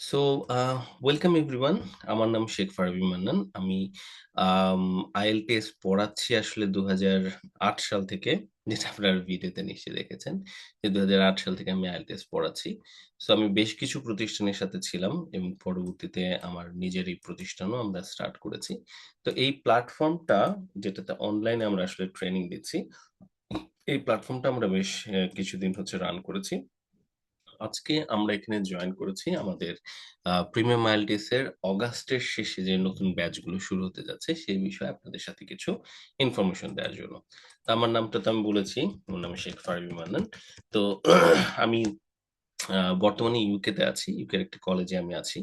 So welcome everyone. আমার নাম Sheikh Furby Mannan. আমি আম আইএলটিএস পড়াচ্ছি আসলে ২০০৮ সাল থেকে। যেটা আপনারা ভিডিওতে নিশ্চয়ই দেখেছেন যে ২০০৮ সাল থেকে আমি আইএলটিএস পড়াচ্ছি। সো আমি বেশ কিছু প্রতিষ্ঠানের সাথে ছিলাম এবং পরবর্তীতে আমার নিজের এই প্রতিষ্ঠানও আমরা স্টার্ট করেছি। তো এই প্ল্যাটফর্মটা যেটাতে অনলাইনে আমরা আসলে ট্রেনিং দিচ্ছি, এই প্ল্যাটফর্মটা আমরা বেশ কিছুদিন হচ্ছে রান করেছি। আজকে আমরা এখানে জয়েন করেছি আমাদের প্রিমিয়াম আইএলটিএস এর অগাস্টের শেষে যে নতুন ব্যাচগুলো শুরু হতে যাচ্ছে, সেই বিষয়ে আপনাদের সাথে কিছু ইনফরমেশন দেওয়ার জন্য। তো আমার নামটা তো আমি বলেছি, আমার নাম শেখ ফারবি মান্নান। তো আমি বর্তমানে ইউকেতে আছি। ইউকের একটি কলেজে আমি আছি।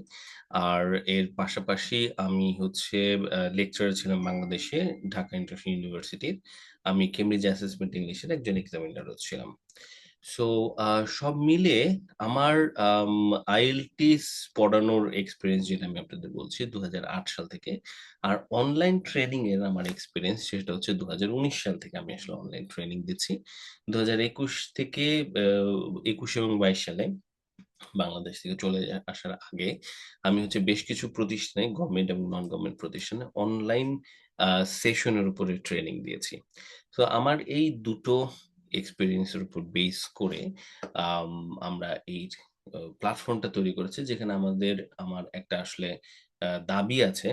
আর এর পাশাপাশি আমি হচ্ছে লেকচারার ছিলাম বাংলাদেশে ঢাকা ইন্টারন্যাশনাল ইউনিভার্সিটির। আমি কেমব্রিজ অ্যাসেসমেন্ট ইংলিশের একজন এক্সামিনারও ছিলাম। সো সব মিলিয়ে আমার আইএলটিএস পড়ানোর এক্সপেরিয়েন্স যেটা আমি আপনাদের বলছি ২০০৮ সাল থেকে। আর অনলাইন ট্রেনিং এর আমার এক্সপেরিয়েন্স সেটা হচ্ছে ২০১৯ সাল থেকে আমি আসলে অনলাইন ট্রেনিং দিচ্ছি। ২০২১ থেকে ২১ এবং ২২ সালে বাংলাদেশ থেকে চলে আসার আগে আমি হচ্ছে বেশ কিছু প্রতিষ্ঠানে গভর্নমেন্ট এবং নন গভর্নমেন্ট প্রতিষ্ঠানে অনলাইন সেশনের উপরে ট্রেনিং দিয়েছি। তো আমার এই দুটো এক্সপেরিয়েন্সের উপর বেস করে আম, আমরা এই প্ল্যাটফর্মটা তৈরি করেছি, যেখানে আমার একটা আসলে দাবি আছে।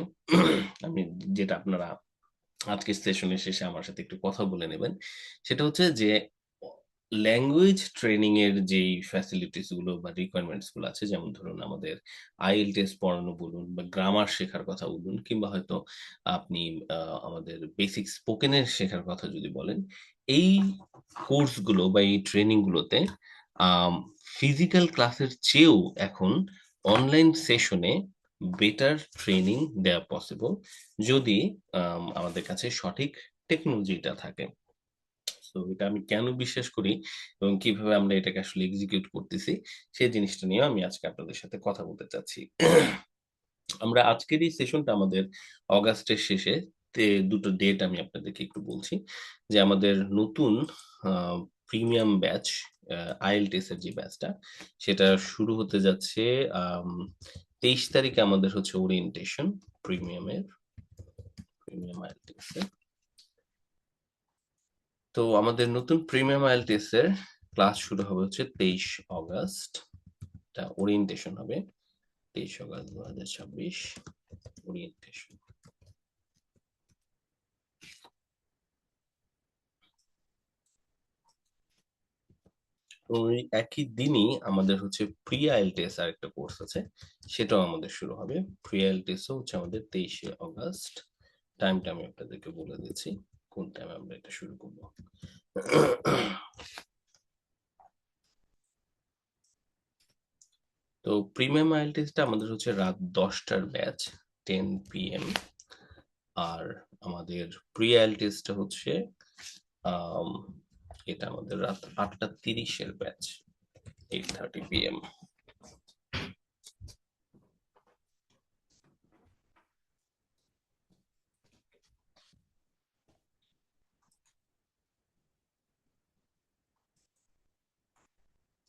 আমি যেটা আপনারা আজকের সেশনের শেষে আমার সাথে একটু কথা বলে নেবেন। সেটা হচ্ছে যে ল্যাঙ্গুয়েজ ট্রেনিং এর যেই ফ্যাসিলিটিস গুলো বা রিকোয়ারমেন্টস গুলো আছে, যেমন ধরুন আমাদের আইএলটিএস পড়ানো বলুন বা গ্রামার শেখার কথা বলুন, কিংবা হয়তো আপনি আমাদের বেসিক স্পোকেনের শেখার কথা যদি বলেন, এই কোর্স গুলো বা এই ট্রেনিং গুলোতে ফিজিক্যাল ক্লাসের চেয়েও এখন অনলাইন সেশনে বেটার ট্রেনিং দেওয়া পসিবল, যদি আমাদের কাছে সঠিক টেকনোলজিটা থাকে। তো এটা আমি কেন বিশ্বাস করি এবং কিভাবে আমরা এটাকে আসলে এক্সিকিউট করতেছি, সেই জিনিসটা নিয়েও আমি আজকে আপনাদের সাথে কথা বলতে চাচ্ছি। আমরা আজকের এই সেশনটা আমাদের অগাস্টের শেষে, দুটো ডেট আমি আপনাদেরকে একটু বলছি। যে আমাদের নতুন প্রিমিয়াম ব্যাচ আইএলটিএস এর যে ব্যাচটা, সেটা শুরু হতে যাচ্ছে 23 তারিখে। আমাদের হচ্ছে ওরিয়েন্টেশন প্রিমিয়ামের, প্রিমিয়াম আইএলটিএস এর। তো আমাদের নতুন প্রিমিয়াম আইএলটিএস এর ক্লাস শুরু হবে হচ্ছে 23 অগাস্ট। এটা ওরিয়েন্টেশন হবে 23 অগাস্ট 2026, ওরিয়েন্টেশন। ওই একই দিনই আমাদের হচ্ছে প্রি আইএলটিএস আর একটা কোর্স আছে, সেটাও আমাদের শুরু হবে। প্রি আইএলটিএস হচ্ছে আমাদের 23 অগাস্ট। টাইমটা আমি আপনাদেরকে বলে দিচ্ছি কোন টাইমে আমরা এটা শুরু করব। তো প্রিমিয়াম আইএলটিএসটা আমাদের হচ্ছে রাত 10টার ব্যাচ, 10 PM। আর আমাদের প্রি আইএলটিএসটা হচ্ছে আম, এটা আমাদের রাত 8টা 30-এর ব্যাচ, 8:30 PM।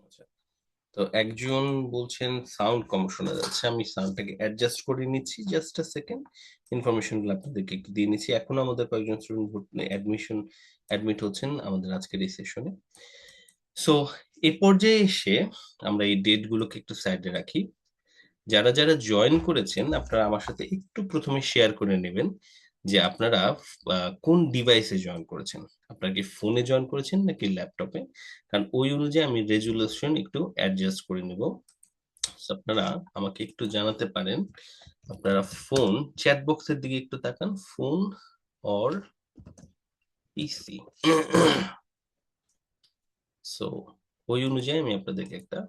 আচ্ছা, তো একজন বলছেন সাউন্ড কম শোনা যাচ্ছে। আমি সাউন্ডটাকে অ্যাডজাস্ট করে নিচ্ছি, জাস্ট আ সেকেন্ড। ইনফরমেশন গুলো আপনাদেরকে একটু দিয়ে নিচ্ছি। এখন আমাদের কয়েকজন স্টুডেন্ট অ্যাডমিট হচ্ছেন আমাদের আজকের এই সেশনে। সো এই পর্যায়ে এসে আমরা এই ডেট গুলোকে একটু সাইডে রাখি। যারা যারা জয়েন করেছেন, আপনারা আমার সাথে একটু প্রথমে শেয়ার করে নেবেন যে আপনারা কোন ডিভাইসে জয়েন করেছেন। আপনারা কি ফোনে জয়েন করেছেন নাকি ল্যাপটপে? কারণ ওই অনুযায়ী আমি রেজুলেশন একটু অ্যাডজাস্ট করে নেব। আপনারা আমাকে একটু জানাতে পারেন, আপনারা ফোন, চ্যাট বক্সের দিকে একটু তাকান, ফোন অর পিসি। সো ওই অনুযায়ী আমি আপনাদেরকে একটা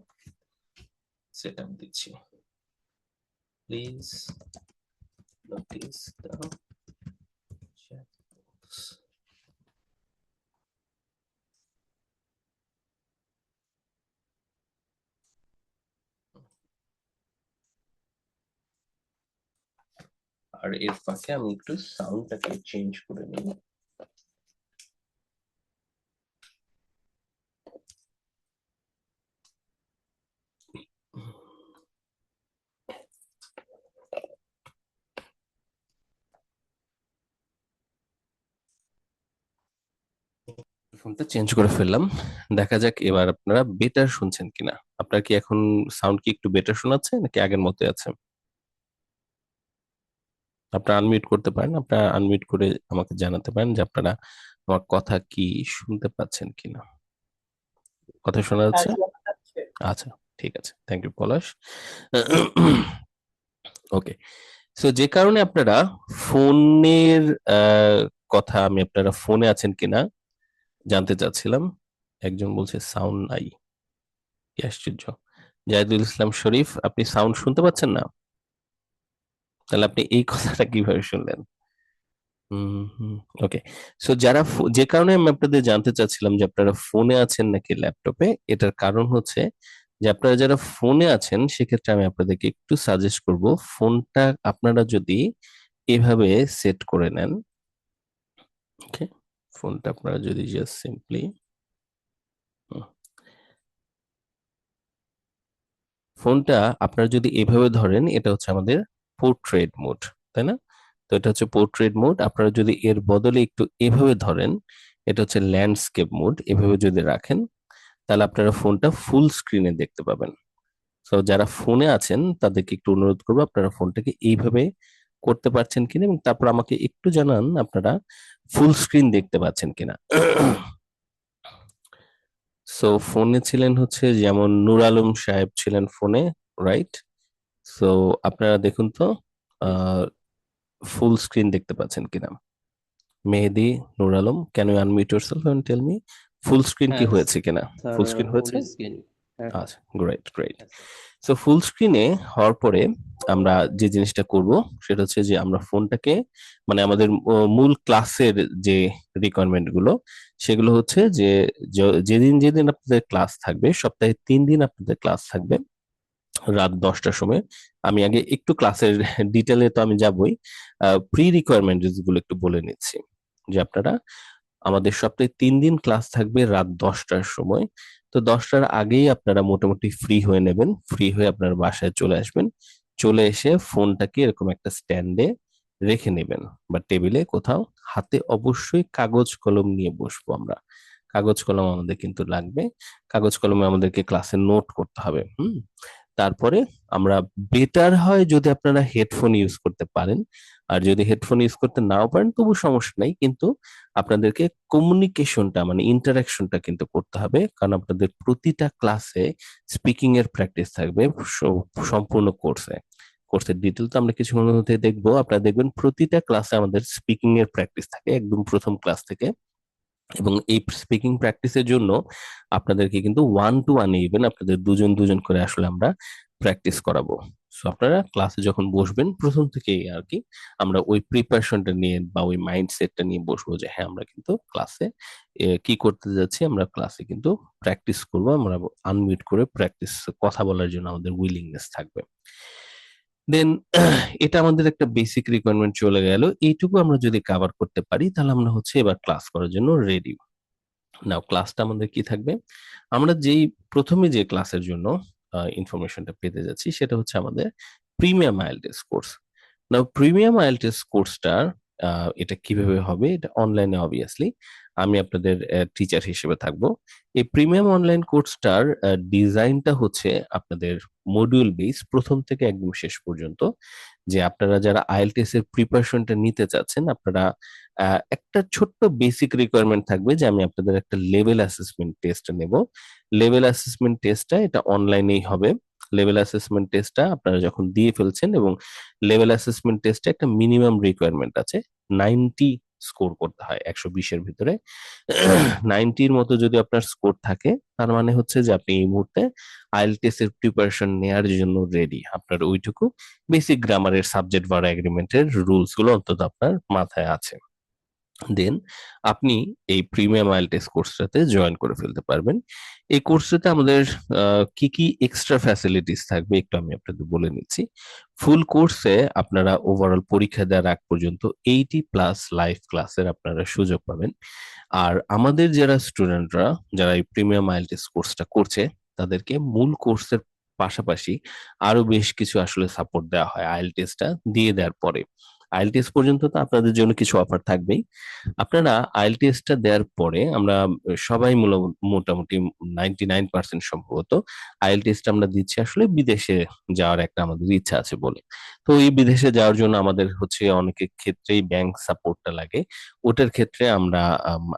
সেট আপ দিচ্ছি। Please notice the chat box. আর এর ফাঁকে আমি একটু সাউন্ডটাকে চেঞ্জ করে নিই। ফোনটা চেঞ্জ করে ফেললাম। দেখা যাক এবার আপনারা বেটার শুনছেন কিনা। আপনার কি এখন সাউন্ড কি একটু বেটার শোনাচ্ছে নাকি আগের মতোই আছে? আপনারা আনমিউট করতে পারেন, আপনারা আনমিউট করে আমাকে জানাতে পারেন যে আপনারা আমার কথা কি শুনতে পাচ্ছেন কিনা। কথা শোনা হ্যাঁ, যাচ্ছে? শোনা যাচ্ছে। আচ্ছা, ঠিক আছে, thank you Palash. Okay, so যে কারণে আপনারা ফোনের কথা, আমি আপনারা ফোনে আছেন কিনা জানতে চাচ্ছিলাম। একজন বলছে সাউন্ড নাই, কি আশ্চর্য। জাহিদুল ইসলাম শরীফ, আপনি সাউন্ড শুনতে পাচ্ছেন না? তাহলে আপনি এই কথাটা কিভাবে শুনলেন? হুম হুম। ওকে, সো যারা যে কারণে আমি আপনাদের জানতে চাচ্ছিলাম যে আপনারা ফোনে আছেন নাকি ল্যাপটপে, এটার কারণ হচ্ছে যে আপনারা যারা ফোনে আছেন সেক্ষেত্রে আমি আপনাদেরকে একটু সাজেস্ট করব, ফোনটা আপনারা যদি এভাবে সেট করে নেন। ওকে, ফোনটা আপনারা যদি জাস্ট সিম্পলি, ফোনটা আপনারা যদি এভাবে ধরেন, এটা হচ্ছে আমাদের পোর্ট্রেট মোড, তাই না? তো এটা হচ্ছে পোর্ট্রেট মোড। আপনারা যদি এর বদলে একটু এভাবে ধরেন, এটা হচ্ছে ল্যান্ডস্কেপ মোড, এভাবে যদি রাখেন তাহলে আপনারা ফোনটা ফুল স্ক্রিনে দেখতে পাবেন। তো যারা ফোনে আছেন তাদেরকে একটু অনুরোধ করবো আপনারা ফোনটাকে এইভাবে করতে পারছেন কিনা, এবং তারপর আমাকে একটু জানান আপনারা ফুল স্ক্রিন দেখতে পাচ্ছেন কিনা। সো ফোনে ছিলেন হচ্ছে যেমন নূর আলম সাহেব ছিলেন ফোনে, রাইট? সো আপনারা দেখুন তো ফুল স্ক্রিন দেখতে পাচ্ছেন কিনা। Mehedi, Noor Alam, can you unmute yourself and tell me full screen কি হ্যাঁ হয়েছে কিনা? স্যার, ফুল স্ক্রিন ফুল হয়েছে? স্ক্রিন। হ্যাঁ হ্যাঁ। আচ্ছা, গ্রেট গ্রেট। হ্যাঁ স্যার। সো ফুল স্ক্রিনে হওয়ার পরে আমরা যে জিনিসটা করব সেটা হচ্ছে যে আমরা ফোনটাকে, মানে আমাদের মূল ক্লাসের যে রিকোয়ারমেন্ট গুলো, সেগুলো হচ্ছে যে যেদিন যেদিন আপনাদের ক্লাস থাকবে, সপ্তাহে 3 দিন আপনাদের ক্লাস থাকবে রাত 10টার সময়। আমি আগে একটু ক্লাসের ডিটেলে তো আমি যাবই, প্রি রিকোয়ারমেন্ট গুলো একটু বলে নিচ্ছি। যে আপনারা, আমাদের সপ্তাহে 3 দিন ক্লাস থাকবে রাত 10টার সময়। তো 10টার আগেই আপনারা মোটামুটি ফ্রি হয়ে নেবেন, ফ্রি হয়ে আপনার বাসায় চলে আসবেন। চলে এসে ফোনটাকে এরকম একটা স্ট্যান্ডে রেখে নেবেন বা টেবিলে কোথাও। হাতে অবশ্যই কাগজ কলম নিয়ে বসবো আমরা। কাগজ কলম আমাদের কিন্তু লাগবে। কাগজ কলমে আমাদেরকে ক্লাসে নোট করতে হবে। তারপরে আমরা, বেটার হয় যদি আপনারা হেডফোন ইউজ করতে পারেন। আর যদি হেডফোন ইউজ করতে নাও পারেন তবু সমস্যা নাই, কিন্তু আপনাদেরকে কমিউনিকেশনটা, মানে ইন্টারাকশনটা কিন্তু করতে হবে, কারণ আপনাদের প্রতিটা ক্লাসে স্পিকিং এর প্র্যাকটিস থাকবে। সম্পূর্ণ কোর্সের ডিটেল তো আমরা কিছুক্ষণের মধ্যে দেখবো। আপনারা দেখবেন প্রতিটা ক্লাসে আমাদের স্পিকিং এর প্র্যাকটিস থাকে একদম প্রথম ক্লাস থেকে। এবং এই স্পিকিং প্র্যাকটিসের জন্য আপনাদেরকে কিন্তু 1 to 1 ইভেন আপনাদের দুজন দুজন করে আসলে আমরা প্র্যাকটিস করাবো। সো আপনারা ক্লাসে যখন বসবেন প্রথম থেকেই আর কি, আমরা ওই প্রিপারেশনটা নিয়ে বা ওই মাইন্ডসেটটা নিয়ে বসবো যে হ্যাঁ আমরা কিন্তু ক্লাসে কি করতে যাচ্ছি, আমরা ক্লাসে কিন্তু প্র্যাকটিস করবো। আমরা আনমিউট করে প্র্যাকটিস, কথা বলার জন্য আমাদের উইলিংনেস থাকবে। দেন এটা আমাদের একটা বেসিক রিকোয়ারমেন্ট চলে গেল। এইটুকু আমরা যদি কভার করতে পারি তাহলে আমরা হচ্ছে এবার ক্লাস করার জন্য রেডি। নাও ক্লাসটা আমাদের কি থাকবে, আমরা যেই প্রথমে যে ক্লাসের জন্য ইনফরমেশনটা পেতে যাচ্ছি সেটা হচ্ছে আমাদের প্রিমিয়াম আইএলটিএস কোর্স। নাও প্রিমিয়াম আইএলটিএস কোর্সটা এটা কিভাবে হবে, এটা অনলাইনে অবভিয়াসলি আমি আপনাদের টিচার হিসেবে থাকবো। এই প্রিমিয়াম অনলাইন কোর্সটার ডিজাইনটা হচ্ছে আপনাদের মডিউল বেস, প্রথম থেকে একদম শেষ পর্যন্ত। যে আপনারা যারা আইএলটিএস এর প্রিপারেশনটা নিতে চাচ্ছেন, আপনারা একটা ছোট্ট বেসিক রিকোয়ারমেন্ট থাকবে যে আমি আপনাদের একটা লেভেল অ্যাসেসমেন্ট টেস্ট নেব। লেভেল অ্যাসেসমেন্ট টেস্টটা এটা অনলাইনেই হবে। লেভেল অ্যাসেসমেন্ট টেস্টটা আপনারা যখন দিয়ে ফেলছেন, এবং লেভেল অ্যাসেসমেন্ট টেস্টে একটা মিনিমাম রিকোয়ারমেন্ট আছে, 90 স্কোর করতে হয় 120-এর ভিতরে। 90-র মতো যদি আপনার স্কোর থাকে, তার মানে হচ্ছে যে আপনি এই মুহূর্তে আইএলটিএস এর প্রিপারেশন নেওয়ার জন্য রেডি। আপনার ওইটুকু বেসিক গ্রামারের সাবজেক্ট ভার্ব এগ্রিমেন্টের রুলস গুলো অন্তত আপনার মাথায় আছে। দেন আপনি এই প্রিমিয়াম আইএলটিএস কোর্সটাতে জয়েন করে ফেলতে পারবেন। এই কোর্সটাতে আমাদের কি কি এক্সট্রা ফ্যাসিলিটিস থাকবে একটু আমি আপনাদের বলে নিচ্ছি। ফুল কোর্সে আপনারা ওভারঅল পরীক্ষা দেওয়ার আগ পর্যন্ত 80+ লাইভ ক্লাসের আপনারা সুযোগ পাবেন। আর আমাদের যারা স্টুডেন্টরা, যারা এই প্রিমিয়াম আইএলটিএস কোর্সটা করছে, তাদেরকে মূল কোর্সের পাশাপাশি আরো বেশ কিছু আসলে সাপোর্ট দেওয়া হয় আইএলটিএসটা দিয়ে দেওয়ার পরে। আইএলটিএস পর্যন্ত তো আপনাদের জন্য কিছু অফার থাকবেই। আপনারা আইএলটিএসটা দেওয়ার পরে আমরা সবাই মোটামুটি 99% সম্ভবত আইএলটিএসটা আমরা দিচ্ছি আসলে বিদেশে যাওয়ার একটা আমাদের ইচ্ছা আছে বলে। তো এই বিদেশে যাওয়ার জন্য আমাদের হচ্ছে অনেকের ক্ষেত্রেই ব্যাংক সাপোর্টটা লাগে। ওটার ক্ষেত্রে আমরা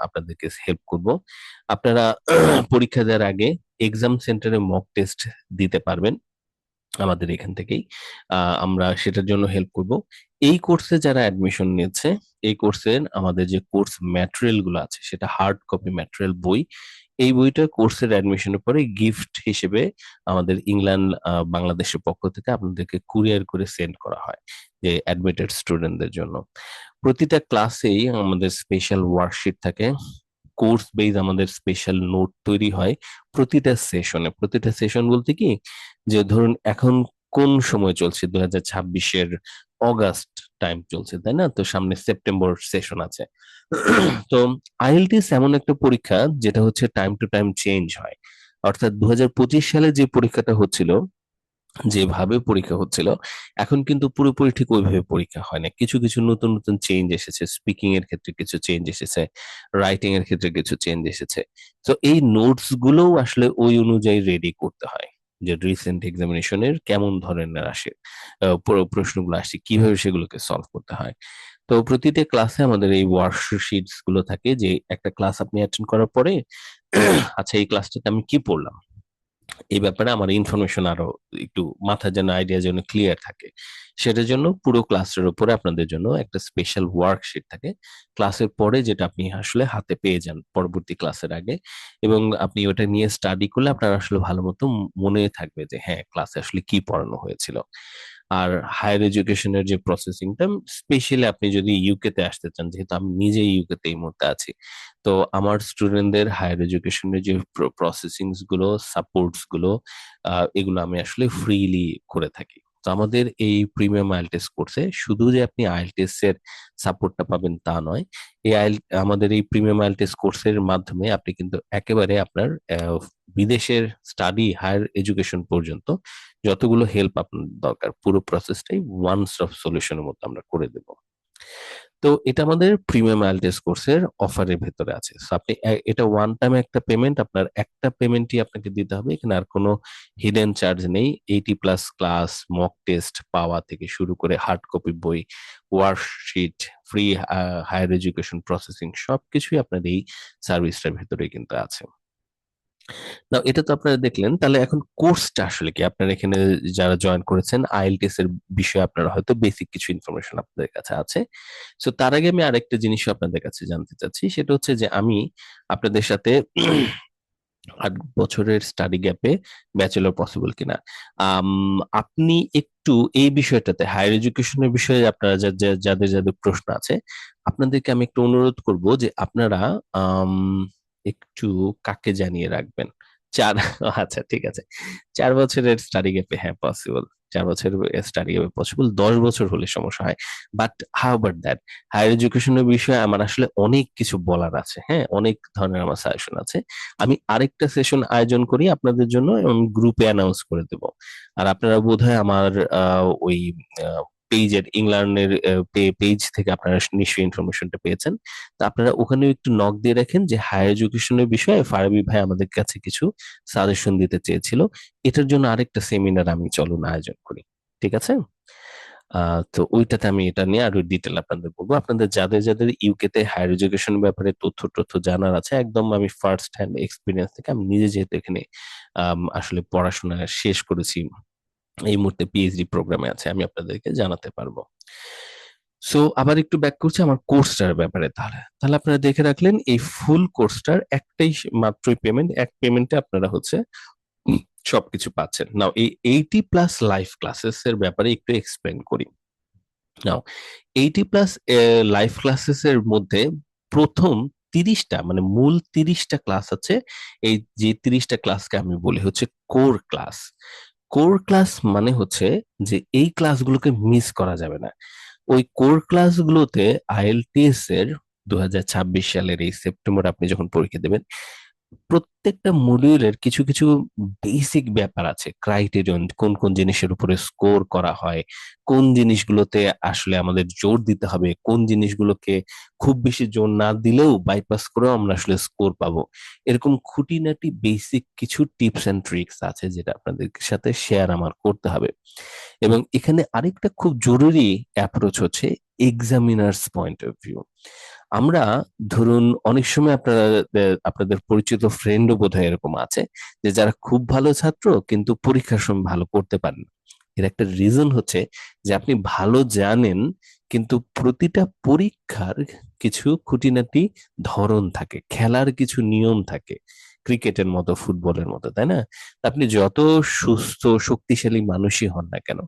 আপনাদেরকে হেল্প করব। আপনারা পরীক্ষা দেওয়ার আগে এক্সাম সেন্টারে মক টেস্ট দিতে পারবেন আমাদের এখান থেকেই। আমরা সেটার জন্য হেল্প করব। এই কোর্সে যারা অ্যাডমিশন নিয়েছে, এই কোর্সের আমাদের যে কোর্স ম্যাটেরিয়াল গুলো আছে সেটা হার্ড কপি ম্যাটেরিয়াল বই। এই বইটা কোর্সের অ্যাডমিশনের পরে গিফট হিসেবে আমাদের ইংল্যান্ড বাংলাদেশের পক্ষ থেকে আপনাদেরকে কুরিয়ার করে সেন্ড করা হয় যে অ্যাডমিটেড স্টুডেন্টদের জন্য। প্রতিটা ক্লাসেই আমাদের স্পেশাল ওয়ার্কশিট থাকে, কোর্স বেজ আমাদের স্পেশাল নোট তৈরি হয় প্রতিটা সেশনে। প্রতিটা সেশন বলতে কি, যে ধরুন এখন কোন সময় চলছে, 2026-এর অগাস্ট টাইম চলছে তাই না, তো সামনে সেপ্টেম্বর সেশন আছে। তো আইএলটিএস এমন একটা পরীক্ষা যেটা হচ্ছে টাইম টু টাইম চেঞ্জ হয়। অর্থাৎ 2025 সালে যে পরীক্ষাটা হচ্ছিল, যেভাবে পরীক্ষা হচ্ছিল, এখন কিন্তু পুরোপুরি ঠিক ওইভাবে পরীক্ষা হয় না। কিছু কিছু নতুন নতুন চেঞ্জ এসেছে, স্পিকিং এর ক্ষেত্রে কিছু চেঞ্জ এসেছে, রাইটিং এর ক্ষেত্রে কিছু চেঞ্জ এসেছে। তো এই নোটস গুলোও আসলে ওই অনুযায়ী রেডি করতে হয়, যে রিসেন্ট এক্সামিনেশনের কেমন ধরনের আসে, প্রশ্নগুলো আসছে কিভাবে সেগুলোকে সলভ করতে হয়। তো প্রতিটা ক্লাসে আমাদের এই ওয়ার্কশিটস গুলো থাকে, যে একটা ক্লাস আপনি অ্যাটেন্ড করার পরে আচ্ছা এই ক্লাসটাতে আমি কি পড়লাম, এই ব্যাপারে আমার ইনফরমেশন আরো একটু মাথায় যেন আইডিয়া যেন ক্লিয়ার থাকে, সেটার জন্য পুরো ক্লাসের উপরে আপনাদের জন্য একটা স্পেশাল ওয়ার্কশিট থাকে ক্লাসের পরে, যেটা আপনি আসলে হাতে পেয়ে যান পরবর্তী ক্লাসের আগে। এবং আপনি ওটা নিয়ে স্টাডি করলে আপনার আসলে ভালো মতো মনে থাকবে যে হ্যাঁ ক্লাসে আসলে কি পড়ানো হয়েছিল। আর হায়ার এডুকেশনের যে প্রসেসিংটা, স্পেশালি আপনি যদি ইউকে তে আসতে চান, যেহেতু আমি নিজেই ইউকে তে এই মুহূর্তে আছি, তো আমার স্টুডেন্টদের হায়ার এডুকেশনের যে প্রসেসিংস গুলো, সাপোর্টস গুলো, এগুলো আমি আসলে ফ্রিলি করে থাকি। তো আমাদের এই প্রিমিয়াম আইএলটিএস কোর্সে শুধু যে আপনি আইএলটিএস এর সাপোর্টটা পাবেন তা নয়, আমাদের এই প্রিমিয়াম আইএলটিএস কোর্সের মাধ্যমে আপনি কিন্তু একেবারে আপনার বিদেশের স্টাডি হায়ার এডুকেশন পর্যন্ত যতগুলো হেল্প আপনার দরকার পুরো প্রসেসটাই ওয়ান স্টপ সলিউশনের মতো আমরা করে দেব। তো এটা আমাদের প্রিমিয়াম আইএলটিএস কোর্সের অফারের ভেতরে আছে। So আপনি এটা ওয়ান টাইম একটা পেমেন্ট, আপনার একটা পেমেন্টই আপনাকে দিতে হবে, এখানে আর কোনো হিডেন চার্জ নেই। 80+ ক্লাস, মক টেস্ট পাওয়া থেকে শুরু করে হার্ড কপি বই, worksheet, free higher education processing সবকিছুই আপনার এই সার্ভিসটার ভেতরে কিন্তু আছে। না এটা তো আপনারা দেখলেন, তাহলে এখন কোর্সটা আসলে কি, আপনারা এখানে যারা জয়েন করেছেন আইএলটিএস এর বিষয়ে আপনারা হয়তো বেসিক কিছু ইনফরমেশন আপনাদের কাছে আছে। সো তার আগে আমি আরেকটা জিনিসও আপনাদের কাছে জানতে চাচ্ছি, সেটা হচ্ছে যে আমি আপনাদের সাথে 8 বছরের স্টাডি গ্যাপে ব্যাচেলর পসিবল কিনা, আম, আপনি একটু এই বিষয়টাতে হায়ার এডুকেশনের বিষয়ে আপনারা যাদের যাদের প্রশ্ন আছে, আপনাদেরকে আমি একটু অনুরোধ করব যে আপনারা আম, একটু কাকে জানিয়ে রাখবেন। চার আচ্ছা ঠিক আছে, 4 বছরের স্টাডি গ্যাপে হ্যাঁ পসিবল, 4 বছরের স্টাডি গ্যাপে পসিবল, 10 বছর হলে সমস্যা হয়। But how about that, higher এডুকেশনের বিষয়ে আমার আসলে অনেক কিছু বলার আছে, হ্যাঁ অনেক ধরনের আমার সাজেশন আছে। আমি আরেকটা সেশন আয়োজন করি আপনাদের জন্য এবং গ্রুপে অ্যানাউন্স করে দেব। আর আপনারা বোধহয় আমার ওই পেজের ইংল্যান্ডের পেজ থেকে আপনারা নিশ্চয়ই ইনফরমেশনটা পেয়েছেন। তো আপনারা ওখানেও একটু নক দিয়ে রাখেন যে হায়ার এডুকেশনের বিষয়ে ফারাবি ভাই আমাদের কাছে কিছু সাজেশন দিতে চেয়েছিল, এটার জন্য আরেকটা সেমিনার আমি চলুন আয়োজন করি। ঠিক আছে? তো ওইটাতে আমি এটা নিয়ে আরো ডিটেল আপনাদের বলবো। আপনাদের যাদের যাদের ইউকে তে হায়ার এডুকেশন ব্যাপারে তথ্য তথ্য জানার আছে, একদম আমি ফার্স্ট হ্যান্ড এক্সপিরিয়েন্স থেকে, আমি নিজে যেহেতু এখানে আসলে পড়াশোনা শেষ করেছি, এই মুহূর্তে পিএইচডি প্রোগ্রামে আছে, আমি আপনাদেরকে জানাতে পারবো। সো আবার একটু ব্যাক করছি আমার কোর্সটার ব্যাপারে। তাহলে তাহলে আপনারা দেখে রাখলেন এই ফুল কোর্সটার একটাই মাত্রই পেমেন্ট, এক পেমেন্টে আপনারা হচ্ছে সবকিছু পাচ্ছেন। নাও এই 80+ লাইভ ক্লাসেস এর ব্যাপারে একটু এক্সপ্লেন করি। নাও 80+ লাইভ ক্লাসেস এর মধ্যে প্রথম 30টা মানে মূল 30টা ক্লাস আছে। এই যে 30টা ক্লাসকে আমি বলি হচ্ছে কোর ক্লাস। কোর ক্লাস মানে হচ্ছে যে এই ক্লাসগুলোকে মিস করা যাবে না। ওই কোর ক্লাসগুলোতে আইএলটিএস এর 2026 সালের এই সেপ্টেম্বর আপনি যখন পরীক্ষা দেবেন, প্রত্যেকটা মডিউলের কিছু কিছু বেসিক ব্যাপার আছে, ক্রাইটেরিয়ন, কোন কোন জিনিসের উপরে স্কোর করা হয়, কোন জিনিসগুলোতে আসলে আমাদের জোর দিতে হবে, কোন জিনিসগুলোকে খুব বেশি জোর না দিলেও বাইপাস করেও আমরা আসলে স্কোর পাবো। এরকম খুঁটিনাটি বেসিক কিছু টিপস এন্ড ট্রিক্স আছে যেটা আপনাদের সাথে শেয়ার আমার করতে হবে। এবং এখানে আরেকটা খুব জরুরি অ্যাপ্রোচ হচ্ছে এক্সামিনার্স পয়েন্ট অফ ভিউ। আমরা ধরুন অনেক সময় আপনারা আপনাদের পরিচিত ফ্রেন্ডও বোধহয় এরকম আছে, যে যারা খুব ভালো ছাত্র কিন্তু পরীক্ষার সময় ভালো করতে পারেন না। এর একটা রিজন হচ্ছে যে আপনি ভালো জানেন, কিন্তু প্রতিটা পরীক্ষার কিছু খুঁটিনাটি ধরন থাকে, খেলার কিছু নিয়ম থাকে, ক্রিকেটের মতো, ফুটবলের মতো, তাই না? আপনি যত সুস্থ শক্তিশালী মানুষই হন না কেন,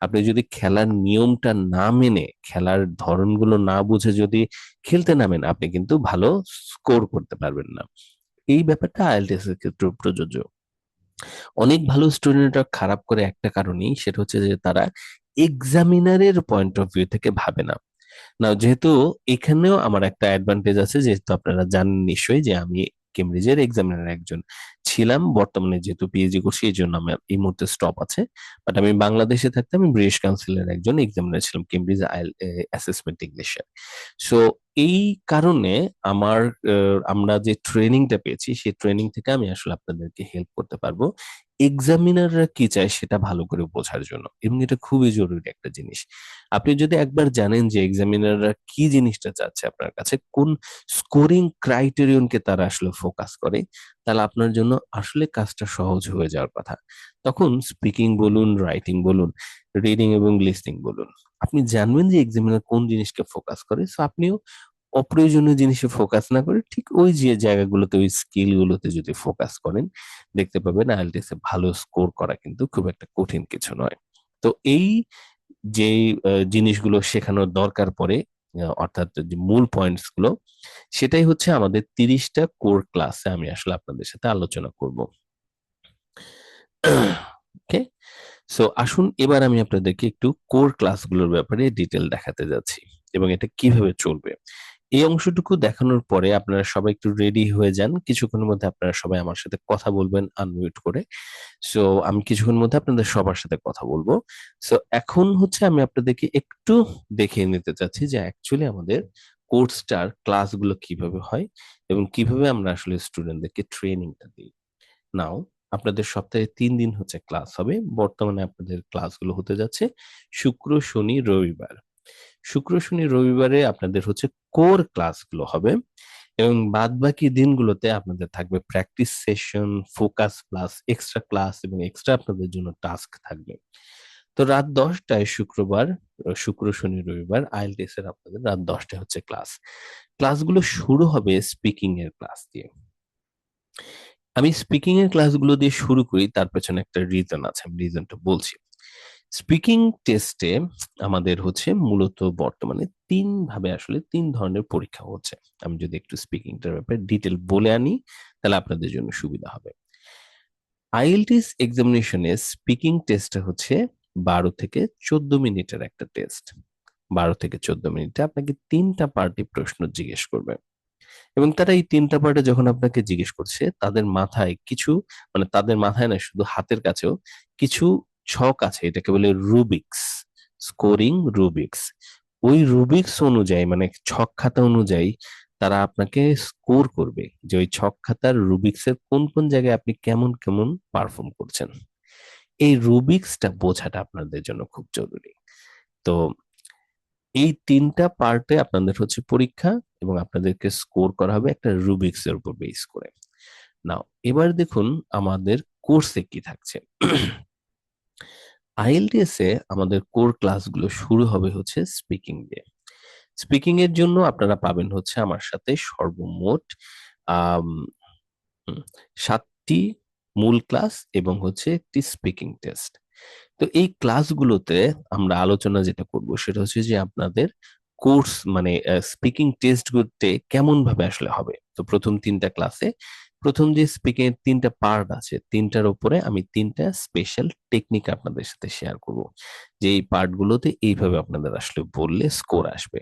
আপনি যদি খেলার নিয়মটা না মেনে, খেলার ধরনগুলো না বুঝে যদি খেলতে নামেন, আপনি কিন্তু ভালো স্কোর করতে পারবেন না। এই ব্যাপারটা আইএলটিএস এর ক্ষেত্রে প্রযোজ্য। অনেক ভালো স্টুডেন্টরা খারাপ করে একটা কারণেই, সেটা হচ্ছে যে তারা এক্সামিনারের পয়েন্ট অফ ভিউ থেকে ভাবে না। না, যেহেতু এখানেও আমার একটা অ্যাডভান্টেজ আছে, যেহেতু আপনারা জানেন নিশ্চয়ই যে আমি কেমব্রিজের এক্সামিনার একজন ছিলাম, বর্তমানে যেহেতু পিএইচডি করছি এই জন্য আমার এই মুহূর্তে স্টপ আছে। বাট আমি বাংলাদেশে থাকতে আমি ব্রিটিশ কাউন্সিলের একজন এক্সামিনার ছিলাম কেমব্রিজ আইএল অ্যাসেসমেন্ট ইংলিশে। সো এই কারণে আমার আমরা যে ট্রেনিংটা পেয়েছি সেই ট্রেনিং থেকে আমি আসলে আপনাদেরকে হেল্প করতে পারবো এক্সামিনাররা কি চায় সেটা ভালো করে বোঝার জন্য, এবং এটা খুবই জরুরি একটা জিনিস। আপনি যদি একবার জানেন যে এক্সামিনাররা কি জিনিসটা চাচ্ছে আপনার কাছে, কোন স্কোরিং ক্রাইটেরিয়নকে তারা আসলে ফোকাস করে, তাহলে আপনার জন্য আসলে কাজটা সহজ হয়ে যাওয়ার কথা। তখন স্পিকিং বলুন, রাইটিং বলুন, রিডিং এবং লিসনিং বলুন, আপনি জানবেন যে এক্সামিনার কোন জিনিসকে ফোকাস করে। সো আপনিও অপ্রয়োজনীয় জিনিসে ফোকাস না করে ঠিক ওই যে জায়গাগুলোতে, ওই স্কিল গুলোতে যদি ফোকাস করেন, দেখতে পাবেন আইএলটিএস এ ভালো স্কোর করা কিন্তু খুব একটা কঠিন কিছু নয়। তো এই যে জিনিসগুলো শেখানোর দরকার পড়ে, অর্থাৎ যে মূল পয়েন্টস গুলো, সেটাই হচ্ছে আমাদের 30টা কোর ক্লাসে আমি আসলে আপনাদের সাথে আলোচনা করব। ওকে, সো আসুন এবার আমি আপনাদেরকে একটু কোর ক্লাসগুলোর ব্যাপারে ডিটেল দেখাতে যাচ্ছি এবং এটা কিভাবে চলবে। এই অংশটুকু দেখানোর পরে আপনারা সবাই একটু রেডি হয়ে যান, কিছুক্ষণের মধ্যে আপনারা সবাই আমার সাথে কথা বলবেন আনমিউট করে। সো আমি কিছুক্ষণের মধ্যে আপনাদের সবার সাথে কথা বলবো। সো এখন হচ্ছে আমি আপনাদেরকে একটু দেখিয়ে নিতে চাচ্ছি যে অ্যাকচুয়ালি আমাদের কোর্সটার ক্লাসগুলো কিভাবে হয় এবং কিভাবে আমরা আসলে স্টুডেন্টদেরকে ট্রেনিংটা দিই। নাও, আপনাদের সপ্তাহে 3 দিন হচ্ছে ক্লাস হবে। বর্তমানে আপনাদের ক্লাসগুলো হতে যাচ্ছে শুক্র, শনি, রবিবার। শুক্র, শনি, রবিবারে আপনাদের হচ্ছে কোর ক্লাসগুলো হবে, এবং বাদ বাকি দিনগুলোতে আপনাদের থাকবে practice session, focus plus extra class এবং এক্সট্রা আপনাদের জন্য টাস্ক থাকবে। তো রাত 10টায় শুক্রবার, শুক্র, শনি, রবিবার আইএলটিএস এর আপনাদের রাত 10টায় হচ্ছে ক্লাস। ক্লাসগুলো শুরু হবে স্পিকিং এর ক্লাস দিয়ে। আমি স্পিকিং এর ক্লাসগুলো দিয়ে শুরু করি, তার পেছনে একটা রিজন আছে, আমি রিজনটা বলছি। স্পিকিং টেস্টে আমাদের হচ্ছে মূলত বর্তমানে ভাবে আসলে 3 ধরনের পরীক্ষা হচ্ছে। আমি যদি একটু স্পিকিংটার ব্যাপারে ডিটেল বলে আনি, তাহলে আপনাদের জন্য সুবিধা হবে। আইএলটিএস এক্সামিনেশনে স্পিকিং টেস্টটা হচ্ছে 12 থেকে 14 মিনিটের একটা টেস্ট। 12 থেকে 14 মিনিটে আপনাকে 3টা পার্টি প্রশ্ন জিজ্ঞেস করবে, এবং তারা এই 3টা পার্টে যখন আপনাকে জিজ্ঞেস করছে, তাদের মাথায় কিছু, মানে তাদের মাথায় না, শুধু হাতের কাছেও কিছু ছক আছে, এটাকে বলে রুবিক্স, স্কোরিং রুবিক্স। ওই রুবিক্স অনুযায়ী, মানে ছক খাতা অনুযায়ী তারা আপনাকে স্কোর করবে যে ওই ছক খাতার রুবিক্স এর কোন কোন জায়গায় আপনি কেমন কেমন পারফর্ম করছেন। এই রুবিক্সটা বোঝাটা আপনাদের জন্য খুব জরুরি। তো এই 3টা পার্টে আপনাদের হচ্ছে পরীক্ষা, এবং আপনাদেরকে স্কোর করা হবে একটা রুবিক্স এর উপর বেস করে। নাও এবার দেখুন আমাদের কোর্সে কি থাকছে। আইএলটিএস এ আমাদের কোর ক্লাসগুলো শুরু হবে হচ্ছে স্পিকিং দিয়ে। স্পিকিং এর জন্য আপনারা পাবেন হচ্ছে আমার সাথে সর্বমোট আম, হুম, 7টি মূল ক্লাস এবং হচ্ছে একটি স্পিকিং টেস্ট। তো এই ক্লাসগুলোতে আমরা আলোচনা যেটা করব সেটা হচ্ছে যে আপনাদের কোর্স, মানে স্পিকিং টেস্ট করতে কেমন ভাবে আসলে হবে। তো প্রথম 3টা ক্লাসে, প্রথম যে স্পিকিং এর 3টা পার্ট আছে, 3টার উপরে আমি 3টা স্পেশাল টেকনিক আপনাদের সাথে শেয়ার করব, যে এই পার্ট গুলোতে এইভাবে আপনাদের আসলে বললে স্কোর আসবে।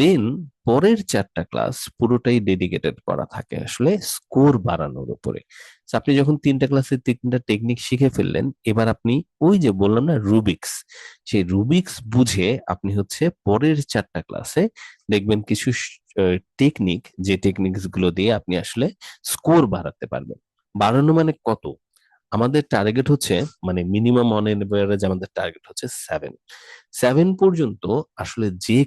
দেন পরের 4টা ক্লাস পুরোটাই ডেডিকেটেড করা থাকে আসলে স্কোর বাড়ানোর উপরে। So, আপনি যখন 3টা ক্লাসে 3টা টেকনিক শিখে ফেললেন, এবার আপনি ওই যে বললাম না রুবিক্স, সেই রুবিক্স বুঝে আপনি হচ্ছে পরের 4টা ক্লাসে দেখবেন কিছু টেকনিক, যে টেকনিক্স গুলো দিয়ে আপনি আসলে স্কোর বাড়াতে পারবেন। বাড়ানো মানে কত? আমাদের টার্গেট হচ্ছে, মানে মিনিমাম অন এভারেজ আমাদের টার্গেট হচ্ছে 7 পর্যন্ত। আসলে যে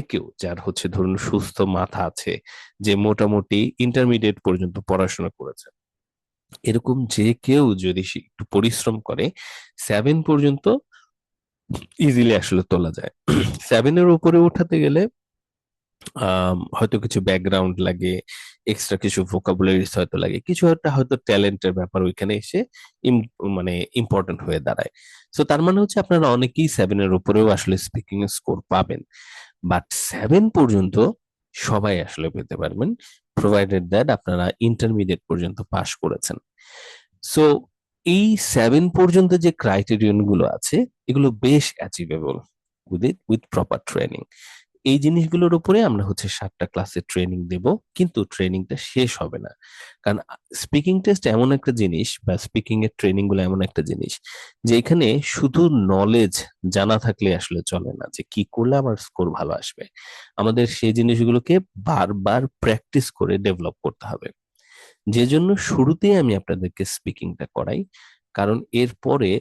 কেউ যার হচ্ছে ধরুন সুস্থ মাথা আছে, যে মোটামুটি ইন্টারমিডিয়েট পর্যন্ত পড়াশোনা করেছে, এরকম যে কেউ যদি সে একটু পরিশ্রম করে 7 পর্যন্ত ইজিলি আসলে তোলা যায়। 7-এর উপরে উঠাতে গেলে হয়তো কিছু ব্যাকগ্রাউন্ড লাগে, এক্সট্রা কিছু ভোকাবুলারিজ হয়তো লাগে, কিছু একটা হয়তো ট্যালেন্টের ব্যাপার ওইখানে এসে মানে ইম্পর্টেন্ট হয়ে দাঁড়ায়। তো তার মানে হচ্ছে আপনারা অনেকেই 7-এর উপরেও আসলে স্পিকিং এর স্কোর পাবেন, বাট 7 পর্যন্ত সবাই আসলে পেতে পারবেন, প্রোভাইডেড দ্যাট আপনারা ইন্টারমিডিয়েট পর্যন্ত পাশ করেছেন। সো এই 7 পর্যন্ত যে ক্রাইটেরিয়ন গুলো আছে, এগুলো বেশ অ্যাচিভেবল উইথ প্রপার ট্রেনিং। এই জিনিসগুলোর উপরে আমরা হচ্ছে 7টা ক্লাসে ট্রেনিং দেব, কিন্তু ট্রেনিংটা শেষ হবে না। কারণ স্পিকিং টেস্ট এমন একটা জিনিস, বা স্পিকিং এর ট্রেনিং গুলো এমন একটা জিনিস, যে এখানে শুধু নলেজ জানা থাকলে আসলে চলে না, যে কি করলে আমার স্কোর ভালো আসবে। আমাদের সেই জিনিসগুলোকে বারবার প্র্যাকটিস করে ডেভেলপ করতে হবে। যে জন্য শুরুতেই আমি আপনাদেরকে স্পিকিংটা করাই, কারণ এরপরে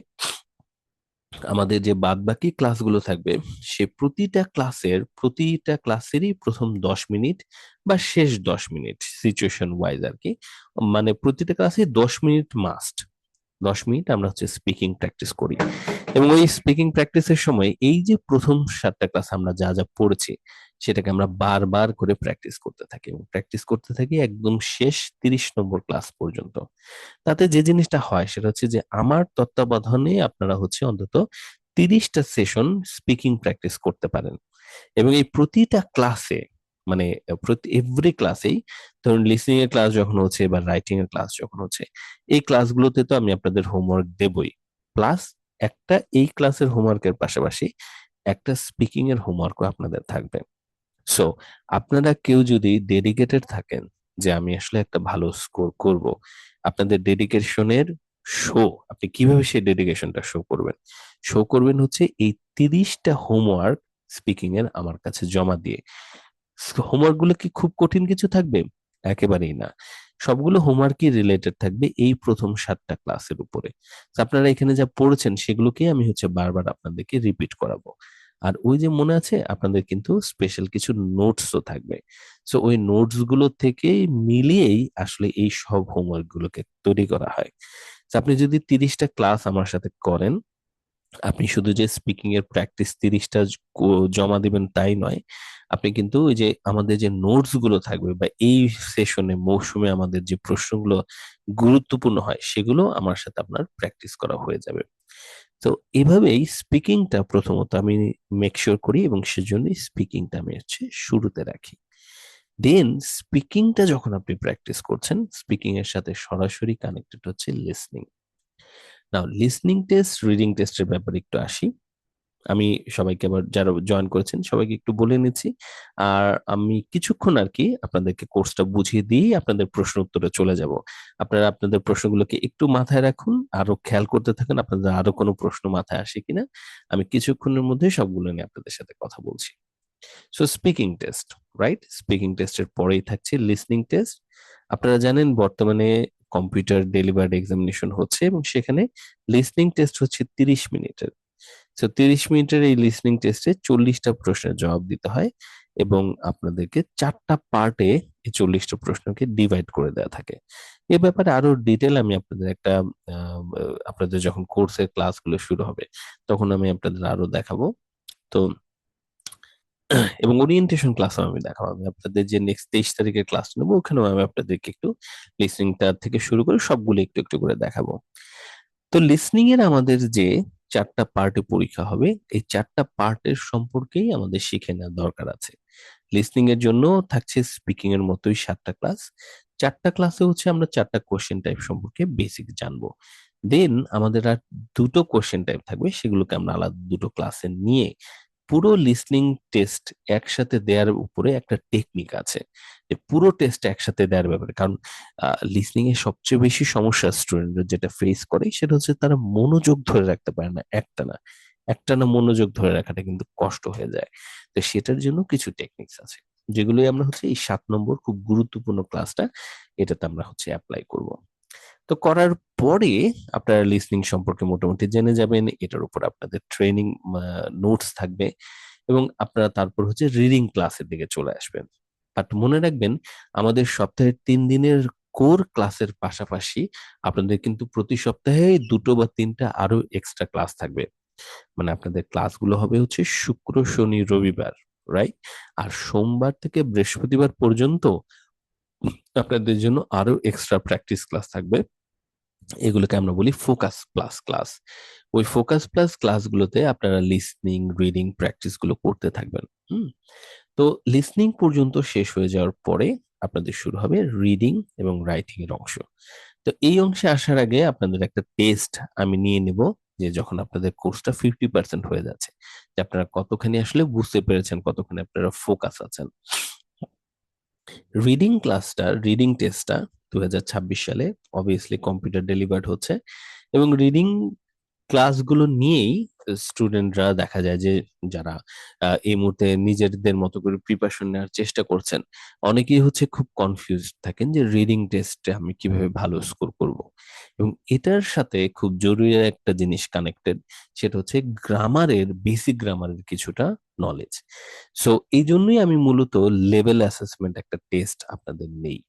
আমাদের যে বাদবাকি ক্লাসগুলো থাকবে, সে প্রতিটা ক্লাসেরই প্রথম 10 মিনিট বা শেষ 10 মিনিট সিচুয়েশন ওয়াইজ আর কি, মানে প্রতিটা ক্লাসে 10 মিনিট মাস্ট, 10 মিনিট আমরা হচ্ছে স্পিকিং প্র্যাকটিস করি। এবং ওই স্পিকিং প্র্যাকটিসের সময় এই যে প্রথম 7টা ক্লাস আমরা যা যা পড়েছি, সেটাকে আমরা বারবার করে প্র্যাকটিস করতে থাকি, এবং প্র্যাকটিস করতে থাকি একদম শেষ 30 নম্বর ক্লাস পর্যন্ত। তাতে যে জিনিসটা হয় সেটা হচ্ছে যে আমার তত্ত্বাবধানে আপনারা হচ্ছে অন্তত 30টা সেশন স্পিকিং প্র্যাকটিস করতে পারেন। এবং এই প্রতিটা ক্লাসে, মানে প্রতি এভরি ক্লাসেই, ধরুন লিসনিং এর ক্লাস যখন হচ্ছে বা রাইটিং এর ক্লাস যখন হচ্ছে, এই ক্লাসগুলোতে তো আমি আপনাদের হোমওয়ার্ক দেবই, প্লাস একটা এই ক্লাসের হোমওয়ার্কের পাশাপাশি একটা স্পিকিং এর হোমওয়ার্কও আপনাদের থাকবে। সো আপনারা কেউ যদি ডেডিকেটেড থাকেন যে আমি আসলে একটা ভালো স্কোর করব, আপনাদের ডেডিকেশনের শো, আপনি কিভাবে সেই ডেডিকেশনটা শো করবেন হচ্ছে এই 30টা হোমওয়ার্ক স্পিকিং এর আমার কাছে জমা দিয়ে। হোমওয়ার্ক গুলো কি খুব কঠিন কিছু থাকবে? একেবারেই না। সবগুলো হোমওয়ার্কই রিলেটেড থাকবে এই প্রথম 7টা ক্লাসের উপরে। তো আপনারা এখানে যা পড়েছেন সেগুলোকে আমি হচ্ছে বারবার আপনাদেরকে রিপিট করাবো। আর ওই যে মনে আছে আপনাদের কিন্তু স্পেশাল কিছু নোটসও থাকবে। সো ওই নোটস গুলো থেকে মিলিয়েই আসলে এই সব হোমওয়ার্ক গুলোকে তৈরি করা হয়। তো আপনি যদি 30টা ক্লাস আমার সাথে করেন, আপনি শুধু যে স্পিকিং এর প্র্যাকটিস 30টা জমা দিবেন তাই নয়, আপনি কিন্তু ওই যে আমাদের যে নোটস গুলো থাকবে, বা এই সেশনে মৌসুমে আমাদের যে প্রশ্নগুলো গুরুত্বপূর্ণ হয়, সেগুলো আমার সাথে আপনার প্র্যাকটিস করা হয়ে যাবে। তো এভাবেই স্পিকিংটা প্রথমত আমি মেক শিওর করি, এবং সেজন্যই স্পিকিংটা আমি হচ্ছে শুরুতে রাখি। দেন স্পিকিংটা যখন আপনি প্র্যাকটিস করছেন, স্পিকিং এর সাথে সরাসরি কানেক্টেড হচ্ছে লিসনিং। নাও লিসনিং টেস্ট, রিডিং টেস্টের ব্যাপারে একটু আসি। আমি সবাইকে, আবার যারা জয়েন করেছেন সবাইকে একটু বলে নিচ্ছি। আর আমি কিছুক্ষণ আর কি আপনাদেরকে কোর্সটা বুঝিয়ে দিয়ে আপনাদের প্রশ্ন উত্তরে চলে যাব। আপনারা আপনাদের প্রশ্নগুলোকে একটু মাথায় রাখুন, আরো খেয়াল করতে থাকুন আপনাদের আরো কোনো প্রশ্ন মাথায় আসে কিনা। আমি কিছুক্ষণের মধ্যে সবগুলো নিয়ে আপনাদের সাথে কথা বলছি। So speaking test, right? Speaking টেস্টের পরেই থাকছে লিসনিং টেস্ট। আপনারা জানেন বর্তমানে কম্পিউটার ডেলিভার্ড এক্সামিনেশন হচ্ছে, এবং সেখানে লিসনিং টেস্ট হচ্ছে 30 মিনিটের। তো 30 মিনিটের এই লিসনিং টেস্টে 40টা প্রশ্নের জবাব দিতে হয়, এবং আপনাদেরকে 4টা পার্টে এই 40টা প্রশ্নকে ডিভাইড করে দেওয়া থাকে। এ ব্যাপারে আরো ডিটেল আমি আপনাদের আপনাদের যখন কোর্সের ক্লাসগুলো শুরু হবে, তখন আমি আপনাদের আরো দেখাবো। তো এবং ওরিয়েন্টেশন ক্লাস আমি দেখাবো, আমি আপনাদের যে নেক্সট 23 তারিখের ক্লাস নেবো, ওখানেও আমি আপনাদেরকে একটু লিসনিংটা থেকে শুরু করে সবগুলো একটু একটু করে দেখাবো। তো লিসনিং এর আমাদের যে 4টা পার্টে পরীক্ষা হবে, এই 4টা পার্টের সম্পর্কেই আমাদের শিখে নেওয়ার দরকার আছে। লিসনিং এর জন্য থাকছে স্পিকিং এর মতোই 7টা ক্লাস। 4টা ক্লাসে হচ্ছে আমরা 4টা কোশ্চেন টাইপ সম্পর্কে বেসিক জানবো। দেন আমাদের আর 2টো কোশ্চেন টাইপ থাকবে, সেগুলোকে আমরা আলাদা 2টো ক্লাসে নিয়ে পুরো লিসনিং টেস্ট একসাথে দেওয়ার উপরে একটা টেকনিক আছে, যে পুরো টেস্ট একসাথে দেওয়ার ব্যাপারে। কারণ লিসনিং এ সবচেয়ে বেশি সমস্যা স্টুডেন্টরা যেটা ফেস করে সেটা হচ্ছে তারা মনোযোগ ধরে রাখতে পারে না একটানা। একটানা মনোযোগ ধরে রাখাটা কিন্তু কষ্ট হয়ে যায়। তো সেটার জন্য কিছু টেকনিক্স আছে, যেগুলোই আমরা হচ্ছে এই 7 নম্বর খুব গুরুত্বপূর্ণ ক্লাসটা, এটাতে আমরা হচ্ছে অ্যাপ্লাই করব। তো করার পরে আপনারা লিসনিং সম্পর্কে মোটামুটি জেনে যাবেন, এটার উপর আপনাদের ট্রেনিং নোটস থাকবে, এবং আপনারা তারপর হচ্ছে রিডিং ক্লাসের দিকে চলে আসবেন। বাট মনে রাখবেন, আমাদের সপ্তাহের 3 দিনের কোর ক্লাসের পাশাপাশি আপনাদের কিন্তু প্রতি সপ্তাহে 2 বা 3টা আরো এক্সট্রা ক্লাস থাকবে। মানে আপনাদের ক্লাসগুলো হবে হচ্ছে শুক্র, শনি, রবিবার, রাইট? আর সোমবার থেকে বৃহস্পতিবার পর্যন্ত আপনাদের জন্য আরো এক্সট্রা প্র্যাকটিস ক্লাস থাকবে। এগুলোকে আমরা বলি ফোকাস প্লাস ক্লাস। ওই ফোকাস প্লাস ক্লাসগুলোতে আপনারা লিসনিং, রিডিং প্র্যাকটিস গুলো করতে থাকবেন। হুম। তো লিসনিং পর্যন্ত শেষ হয়ে যাওয়ার পরে আপনাদের শুরু হবে রিডিং এবং রাইটিং এর অংশ। তো এই অংশে আসার আগে আপনাদের একটা টেস্ট আমি নিয়ে নেব, যে যখন আপনাদের কোর্সটা 50% হয়ে যাচ্ছে, যে আপনারা কতখানি আসলে বুঝতে পেরেছেন, কতখানি আপনারা ফোকাস আছেন। রিডিং টেস্টটা 2026 সালে অবভিয়াসলি কম্পিউটার ডেলিভার্ড হচ্ছে, এবং রিডিং ক্লাসগুলো নিয়েই স্টুডেন্টরা দেখা যায় যে যারা এই মুহূর্তে নিজেদের মতো করে প্রিপারেশন নেওয়ার চেষ্টা করছেন, অনেকেই হচ্ছে খুব কনফিউজড থাকেন যে রিডিং টেস্টে আমি কিভাবে ভালো স্কোর করব। এবং এটার সাথে খুব জরুরি একটা জিনিস কানেক্টেড, সেটা হচ্ছে গ্রামারের, বেসিক গ্রামারের কিছুটা নলেজ। সো এই জন্যই আমি মূলত লেভেল অ্যাসেসমেন্ট একটা টেস্ট আপনাদের নেই।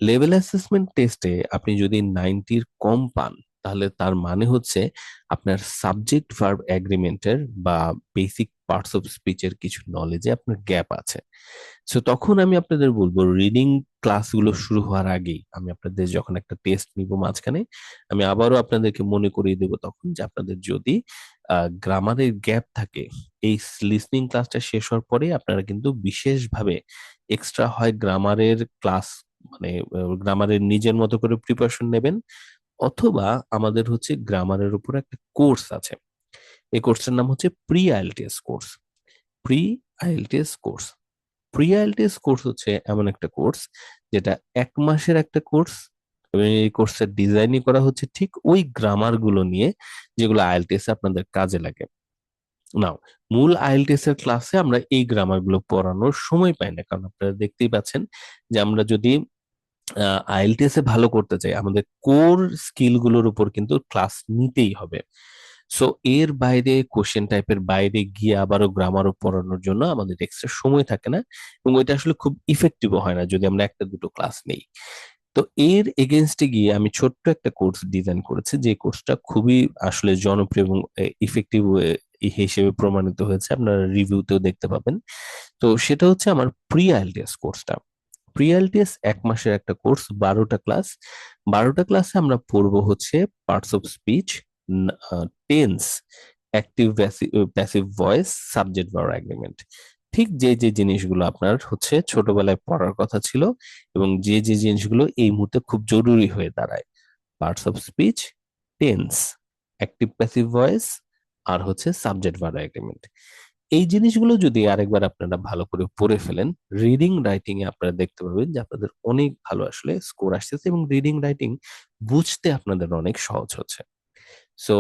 লেভেল অ্যাসেসমেন্ট টেস্টে আপনি যদি 90-র কম পান, তাহলে তার মানে হচ্ছে আপনার সাবজেক্ট ভার্ব এগ্রিমেন্টের বা বেসিক পার্টস অফ স্পিচের কিছু নলেজে আপনার গ্যাপ আছে। সো তখন আমি আপনাদের বলবো, রিডিং ক্লাসগুলো শুরু হওয়ার আগেই আমি আপনাদের যখন একটা টেস্ট নিব মাঝখানে, আমি আবারও আপনাদেরকে মনে করিয়ে দেব তখন, যে আপনাদের যদি গ্রামারের গ্যাপ থাকে, এই লিসনিং ক্লাসটা শেষ হওয়ার পরে আপনারা কিন্তু বিশেষভাবে এক্সট্রা হয় গ্রামারের ক্লাস, মানে গ্রামারের নিজের মতো করে প্রিপারেশন নেবেন, অথবা আমাদের হচ্ছে গ্রামারের উপর একটা কোর্স আছে। এই কোর্সটার নাম হচ্ছে pre IELTS course. Pre IELTS course pre IELTS course হচ্ছে এমন একটা কোর্স যেটা 1 মাসের একটা কোর্স, এবং এই কোর্সের ডিজাইনই করা হচ্ছে ঠিক ওই গ্রামার গুলো নিয়ে যেগুলো আইএলটিএস আপনাদের কাজে লাগে। নাও, মূল আইএলটিএস এর ক্লাসে আমরা এই গ্রামার গুলো পড়ানোর সময় পাই না, কারণ আপনারা দেখতেই পাচ্ছেন যে আমরা যদি আইএলটিএস এ ভালো করতে চাই, আমাদের কোর স্কিল গুলোর উপর কিন্তু ক্লাস নিতেই হবে। সো এর বাইরে, কোশ্চেন টাইপের বাইরে গিয়ে আবারও গ্রামারও পড়ানোর জন্য আমাদের এক্সট্রা সময় থাকে না, এবং ওইটা আসলে খুব ইফেক্টিভও হয় না যদি আমরা একটা দুটো ক্লাস নেই। তো এর এগেনস্টে গিয়ে আমি ছোট্ট একটা কোর্স ডিজাইন করেছি, যে কোর্সটা খুবই আসলে জনপ্রিয় এবং ইফেক্টিভ হিসেবে প্রমাণিত হয়েছে, আপনারা রিভিউতেও দেখতে পাবেন। তো সেটা হচ্ছে আমার প্রি আইএলটিএস কোর্সটা। প্রি আইএলটিএস 1 মাসের একটা কোর্স, 12টা ক্লাস। 12টা ক্লাসে আমরা পড়বো হচ্ছে parts of speech, tense, active passive voice, subject verb agreement. ঠিক যে যে জিনিসগুলো আপনার হচ্ছে ছোটবেলায় পড়ার কথা ছিল, এবং যে যে জিনিসগুলো এই মুহূর্তে খুব জরুরি হয়ে দাঁড়ায়: parts of speech, tense, active passive voice, আর হচ্ছে সাবজেক্ট ভার্ব এগ্রিমেন্ট। এই জিনিসগুলো যদি আরেকবার আপনারা ভালো করে পড়ে ফেলেন, রিডিং রাইটিং এ আপনারা দেখতে পাবেন যে আপনাদের অনেক ভালো আসলে স্কোর আসতেছে, এবং রিডিং রাইটিং বুঝতে আপনাদের অনেক সহজ হচ্ছে। সো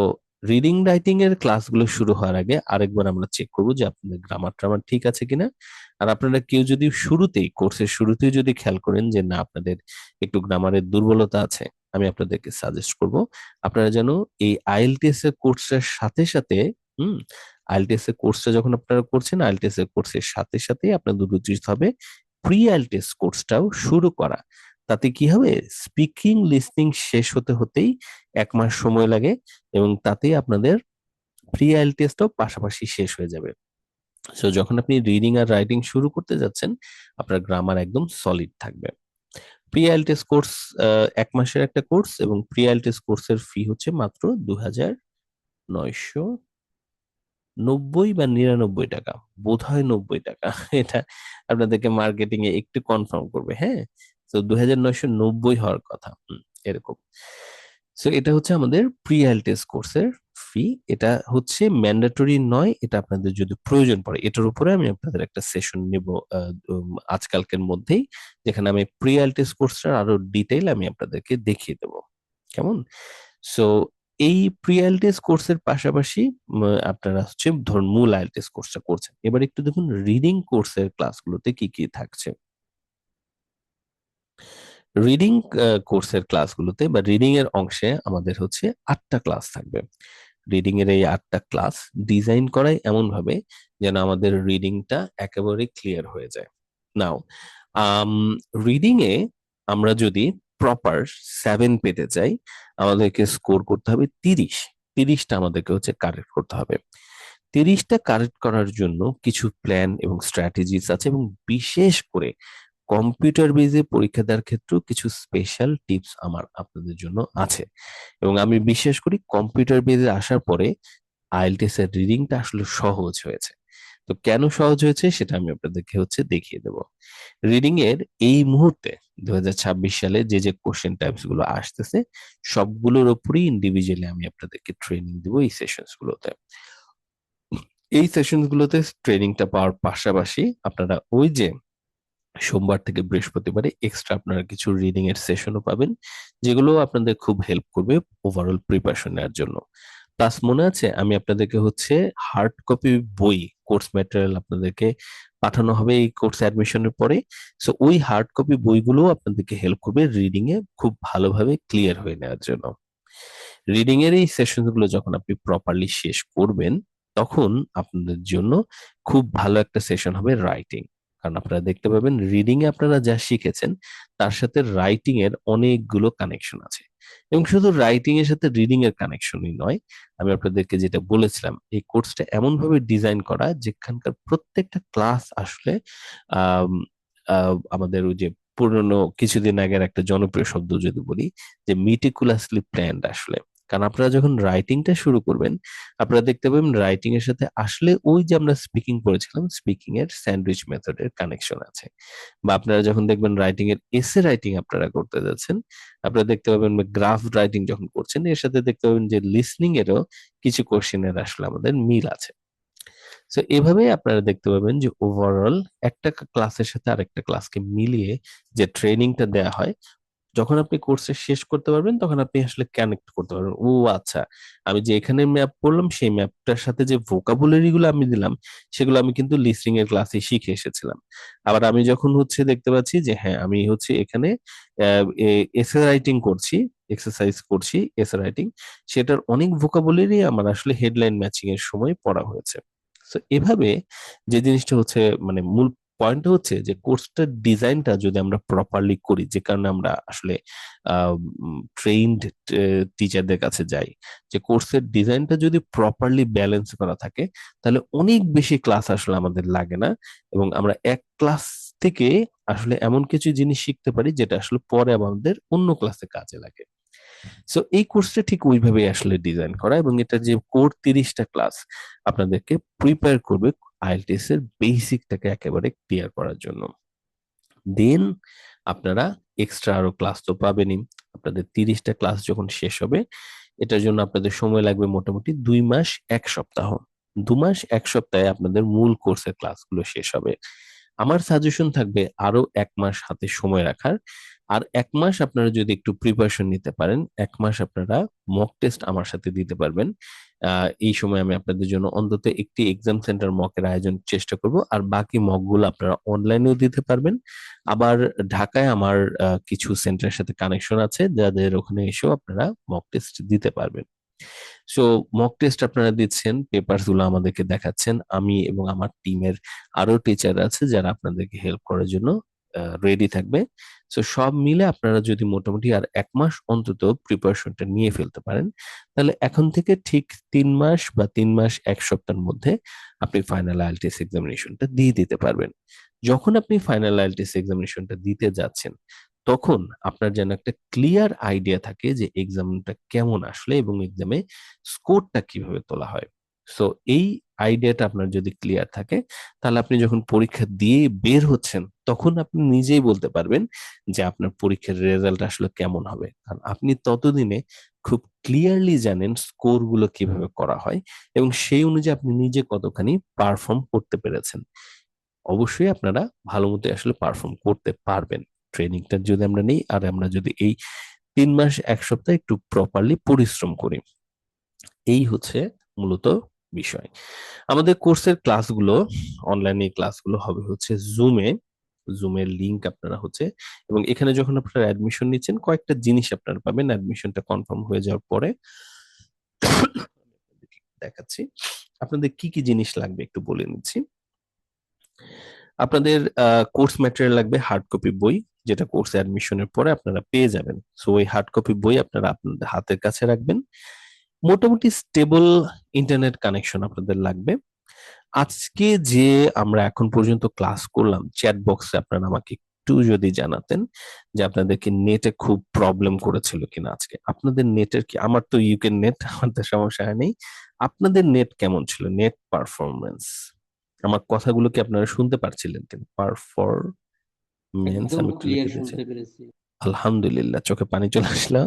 রিডিং রাইটিং এর ক্লাসগুলো শুরু হওয়ার আগে আরেকবার আমরা চেক করবো যে আপনাদের গ্রামার ট্রামার ঠিক আছে কিনা। আর আপনারা কেউ যদি শুরুতেই, কোর্সের শুরুতেই যদি খেয়াল করেন যে না, আপনাদের একটু গ্রামারের দুর্বলতা আছে, আমি আপনাদেরকে সাজেস্ট করব আপনারা যেন এই আইএলটিএস এর কোর্সের সাথে সাথে, হুম, আইএলটিএস এর কোর্সটা যখন আপনারা করছেন, আইএলটিএস এর কোর্সের সাথে সাথে আপনার দুটো উচিত হবে প্রি আইএলটিএস কোর্সটাও শুরু করা। তাতে কি হবে, স্পিকিং লিসনিং শেষ হতে হতেই 1 মাস সময় লাগে, এবং তাতেই আপনাদের প্রি আইএলটিএসটাও পাশাপাশি শেষ হয়ে যাবে। সো যখন আপনি রিডিং আর রাইটিং শুরু করতে যাচ্ছেন, আপনার গ্রামার একদম সলিড থাকবে। প্রি আইএলটিএস কোর্স 1 মাসের একটা কোর্স, এবং প্রি আইএলটিএস কোর্সের ফি হচ্ছে মাত্র 2,990 বা 99 টাকা, বোধ হয় 90 টাকা। এটা আপনাদেরকে মার্কেটিং এ একটু কনফার্ম করবে, হ্যাঁ। তো 2,990 হওয়ার কথা, এরকম। সো এটা হচ্ছে আমাদের প্রি আইএলটিএস কোর্সের ফি, এটা হচ্ছে ম্যান্ডেটরি নয়, এটা আপনাদের যদি প্রয়োজন পড়ে এটার উপরে আমি আপনাদের একটা সেশন নেব আজকালকের মধ্যেই, যেখানে আমি প্রি আইএলটিএস কোর্সটার আরো ডিটেইল আমি আপনাদেরকে দেখিয়ে দেবো। কেমন? সো এই প্রি আইএলটিএস কোর্সের পাশাপাশি আপনারা হচ্ছে ধরুন মূল আইএলটিএস কোর্সটা করছেন, এবার একটু দেখুন রিডিং কোর্সের ক্লাসগুলোতে কি কি থাকছে। রিডিং কোর্সের ক্লাসগুলোতে বা রিডিং এর অংশে আমাদের হচ্ছে 8টা ক্লাস থাকবে। রিডিং এর এই 8টা ক্লাস ডিজাইন করাই এমন ভাবে যেন আমাদের রিডিংটা একেবারে ক্লিয়ার হয়ে যায়। নাও রিডিং এ আমরা যদি প্রপার 7 পেতে চাই, আমাদেরকে স্কোর করতে হবে 30। 30টা আমাদেরকে হচ্ছে কারেক্ট করতে হবে। 30টা কারেক্ট করার জন্য কিছু প্ল্যান এবং স্ট্র্যাটেজিস আছে, এবং বিশেষ করে কম্পিউটার বেজে পরীক্ষা দেওয়ার ক্ষেত্রেও কিছু স্পেশাল টিপস আমার আপনাদের জন্য আছে। এবং আমি বিশ্বাস করি কম্পিউটার বেজে আসার পরে আইএলটিএস এর রিডিংটা আসলে সহজ হয়েছে। তো কেন সহজ হয়েছে সেটা আমি আপনাদেরকে হচ্ছে দেখিয়ে দেব। রিডিং এর এই মুহূর্তে 2026 সালে যে যে কোশ্চেন টাইপস গুলো আসতেছে সবগুলোর উপরই ইন্ডিভিজুয়ালি আমি আপনাদেরকে ট্রেনিং দিব এই সেশনস গুলোতে। এই সেশনস গুলোতে ট্রেনিংটা পাওয়ার পাশাপাশি আপনারা ওই যে সোমবার থেকে বৃহস্পতিবারে এক্সট্রা আপনারা কিছু রিডিং এর সেশনও পাবেন, যেগুলো আপনাদের খুব হেল্প করবে ওভারঅল প্রিপারেশন নেওয়ার জন্য। প্লাস মনে আছে আমি আপনাদেরকে হচ্ছে হার্ড কপি বই, কোর্স ম্যাটেরিয়াল আপনাদেরকে পাঠানো হবে এই কোর্স অ্যাডমিশনের পরে। সো ওই হার্ড কপি বইগুলো আপনাদেরকে হেল্প করবে রিডিং এ খুব ভালোভাবে ক্লিয়ার হয়ে নেওয়ার জন্য। রিডিং এর এই সেশন গুলো যখন আপনি প্রপারলি শেষ করবেন, তখন আপনাদের জন্য খুব ভালো একটা সেশন হবে রাইটিং। কারণ আপনারা দেখতে পাবেন রিডিং এ আপনারা যা শিখেছেন তার সাথে রাইটিং এর অনেকগুলো কানেকশন আছে। এবং শুধু রাইটিং এর সাথে রিডিং এর কানেকশনই নয়, আমি আপনাদেরকে যেটা বলেছিলাম এই কোর্সটা এমন ভাবে ডিজাইন করা যেখানকার প্রত্যেকটা ক্লাস আসলে আম, আমাদের ওই যে পুরনো কিছুদিন আগের একটা জনপ্রিয় শব্দ যদি বলি, যে মিটিকুলাসলি প্ল্যান্ড আসলে। কারণ আপনারা যখন রাইটিংটা শুরু করবেন, আপনারা দেখতে পাবেন রাইটিং এর সাথে আসলে ওই যে আমরা স্পিকিং পড়েছিলাম স্পিকিং এর স্যান্ডউইচ মেথডের কানেকশন আছে। বা আপনারা যখন দেখবেন রাইটিং এর এসে রাইটিং আপনারা করতে যাচ্ছেন, আপনারা দেখতে পাবেন গ্রাফ রাইটিং যখন করছেন এর সাথে দেখতে পাবেন যে লিসনিং এরও কিছু কোশ্চেনের আসলে আমাদের মিল আছে। সো এভাবেই আপনারা দেখতে পাবেন যে ওভারঅল একটা ক্লাসের সাথে আরেকটা ক্লাসকে মিলিয়ে যে ট্রেনিংটা দেয়া হয়, যখন আপনি কোর্সে শেষ করতে পারবেন তখন আপনি আসলে কানেক্ট করতে পারবেন, ও আচ্ছা আমি যে এখানে ম্যাপ পড়লাম সেই ম্যাপটার সাথে যে ভোকাবুলারি গুলো আমি দিলাম সেগুলো আমি কিন্তু লিসনিং এর ক্লাসে শিখে এসেছিলাম। আবার আমি যখন হচ্ছে দেখতে পাচ্ছি যে হ্যাঁ আমি হচ্ছে এখানে এসে রাইটিং করছি, এক্সারসাইজ করছি এসে রাইটিং, সেটার অনেক ভোকাবুলারি আমার আসলে হেডলাইন ম্যাচিং এর সময় পড়া হয়েছে। তো এভাবে যে জিনিসটা হচ্ছে মানে মূল পয়েন্ট হচ্ছে যে কোর্সটার ডিজাইনটা যদি আমরা প্রপারলি করি, যে কারণে আমরা আসলে ট্রেইনড টিচারদের কাছে যাই, যে কোর্সের ডিজাইনটা যদি প্রপারলি ব্যালেন্স করা থাকে তাহলে অনেক বেশি ক্লাস আসলে আমাদের লাগে না, এবং আমরা এক ক্লাস থেকে আসলে এমন কিছু জিনিস শিখতে পারি যেটা আসলে পরে আমাদের অন্য ক্লাসে কাজে লাগে। সো এই কোর্সটা ঠিক ওইভাবেই আসলে ডিজাইন করা, এবং এটা যে কোর 30টা ক্লাস আপনাদেরকে প্রিপেয়ার করবে আইএলটিএস এর বেসিকটাকে একেবারে ক্লিয়ার করার জন্য। দেন আপনারা এক্সট্রা আরো ক্লাস তো পাবেনই। আপনাদের 30টা ক্লাস যখন শেষ হবে, এটার জন্য আপনাদের সময় লাগবে মোটামুটি 2 মাস 1 সপ্তাহ। 2 মাস 1 সপ্তাহে আপনাদের মূল কোর্সের ক্লাসগুলো শেষ হবে। আমার সাজেশন থাকবে আরো 1 মাস হাতে সময় রাখার। আর 1 মাস আপনারা যদি একটু প্রিপারেশন নিতে পারেন, 1 মাস আপনারা মক টেস্ট আমার সাথে দিতে পারবেন। এই সময় আমি আপনাদের জন্য অন্তত একটি এক্সাম সেন্টার মকের আয়োজন চেষ্টা করব, আর বাকি মক গুলো আপনারা অনলাইনেও দিতে পারবেন। আবার ঢাকায় আমার কিছু সেন্টারের সাথে কানেকশন আছে যাদের ওখানে এসেও আপনারা মক টেস্ট দিতে পারবেন। সো মক টেস্ট আপনারা দিচ্ছেন, পেপারস গুলো আমাদেরকে দেখাচ্ছেন, আমি এবং আমার টিমের আরো টিচার আছে যারা আপনাদেরকে হেল্প করার জন্য রেডি থাকবে। সো সব মিলে আপনারা যদি মোটামুটি আর 1 মাস অন্তত প্রিপারেশনটা নিয়ে ফেলতে পারেন, তাহলে এখন থেকে ঠিক 3 মাস বা 3 মাস 1 সপ্তাহের মধ্যে আপনি ফাইনাল আইএলটিএস এক্সামিনেশনটা দিয়ে দিতে পারবেন। যখন আপনি ফাইনাল আইএলটিএস এক্সামিনেশনটা দিতে যাচ্ছেন, তখন আপনার যেন একটা ক্লিয়ার আইডিয়া থাকে যে এক্সামটা কেমন আসলে এবং এক্সামে স্কোরটা কিভাবে তোলা হয়। সো এই আইডিয়াটা আপনার যদি ক্লিয়ার থাকে, তাহলে আপনি যখন পরীক্ষা দিয়ে বের হচ্ছেন তখন আপনি নিজেই বলতে পারবেন যে আপনার পরীক্ষার রেজাল্ট আসলে কেমন হবে, কারণ আপনি ততদিনে খুব ক্লিয়ারলি জানেন স্কোর গুলো কিভাবে করা হয় এবং সেই অনুযায়ী আপনি নিজে কতখানি পারফর্ম করতে পেরেছেন। অবশ্যই আপনারা ভালো মতো আসলে পারফর্ম করতে পারবেন ট্রেনিংটা যদি আমরা নেই, আর আমরা যদি এই 3 মাস 1 সপ্তাহ একটু প্রপারলি পরিশ্রম করি। এই হচ্ছে মূলত বিষয়। আমাদের কোর্সের ক্লাসগুলো, অনলাইনে ক্লাসগুলো হবে হচ্ছে জুমে। জুমের লিংক আপনারা হচ্ছে, এবং এখানে যখন আপনারা অ্যাডমিশন নিচ্ছেন কয়েকটা জিনিস আপনারা পাবেন অ্যাডমিশনটা কনফার্ম হয়ে যাওয়ার পরে। দেখাচ্ছি আপনাদের কি কি জিনিস লাগবে একটু বলে নিচ্ছি। আপনাদের কোর্স ম্যাটেরিয়াল লাগবে হার্ড কপি বই, যেটা কোর্স অ্যাডমিশনের পরে আপনারা পেয়ে যাবেন। সো ওই হার্ড কপি বই আপনারা আপনাদের হাতের কাছে রাখবেন। মোটামুটি স্টেবল ইন্টারনেট কানেকশন আপনাদের লাগবে। আজকে যে আমরা এখন পর্যন্ত ক্লাস করলাম, চ্যাট বক্সে আপনারা আমাকে একটু যদি জানাতেন যে আপনাদেরকে নেটে খুব প্রবলেম করেছিল কিনা আজকে। আপনাদের নেটের কি, আমার তো ইউকে নেট, আমার তো সমস্যা হয়নি। আপনাদের নেট কেমন ছিল, নেট পারফরমেন্স? আমার কথাগুলো কি আপনারা শুনতে পারছিলেন কিনা? পারফরমেন্স একদম আমি একটু ক্লিয়ার লিখে দিচ্ছি। শুনতে পেরেছি। আলহামদুলিল্লাহ, চোখে পানি চলে আসলো।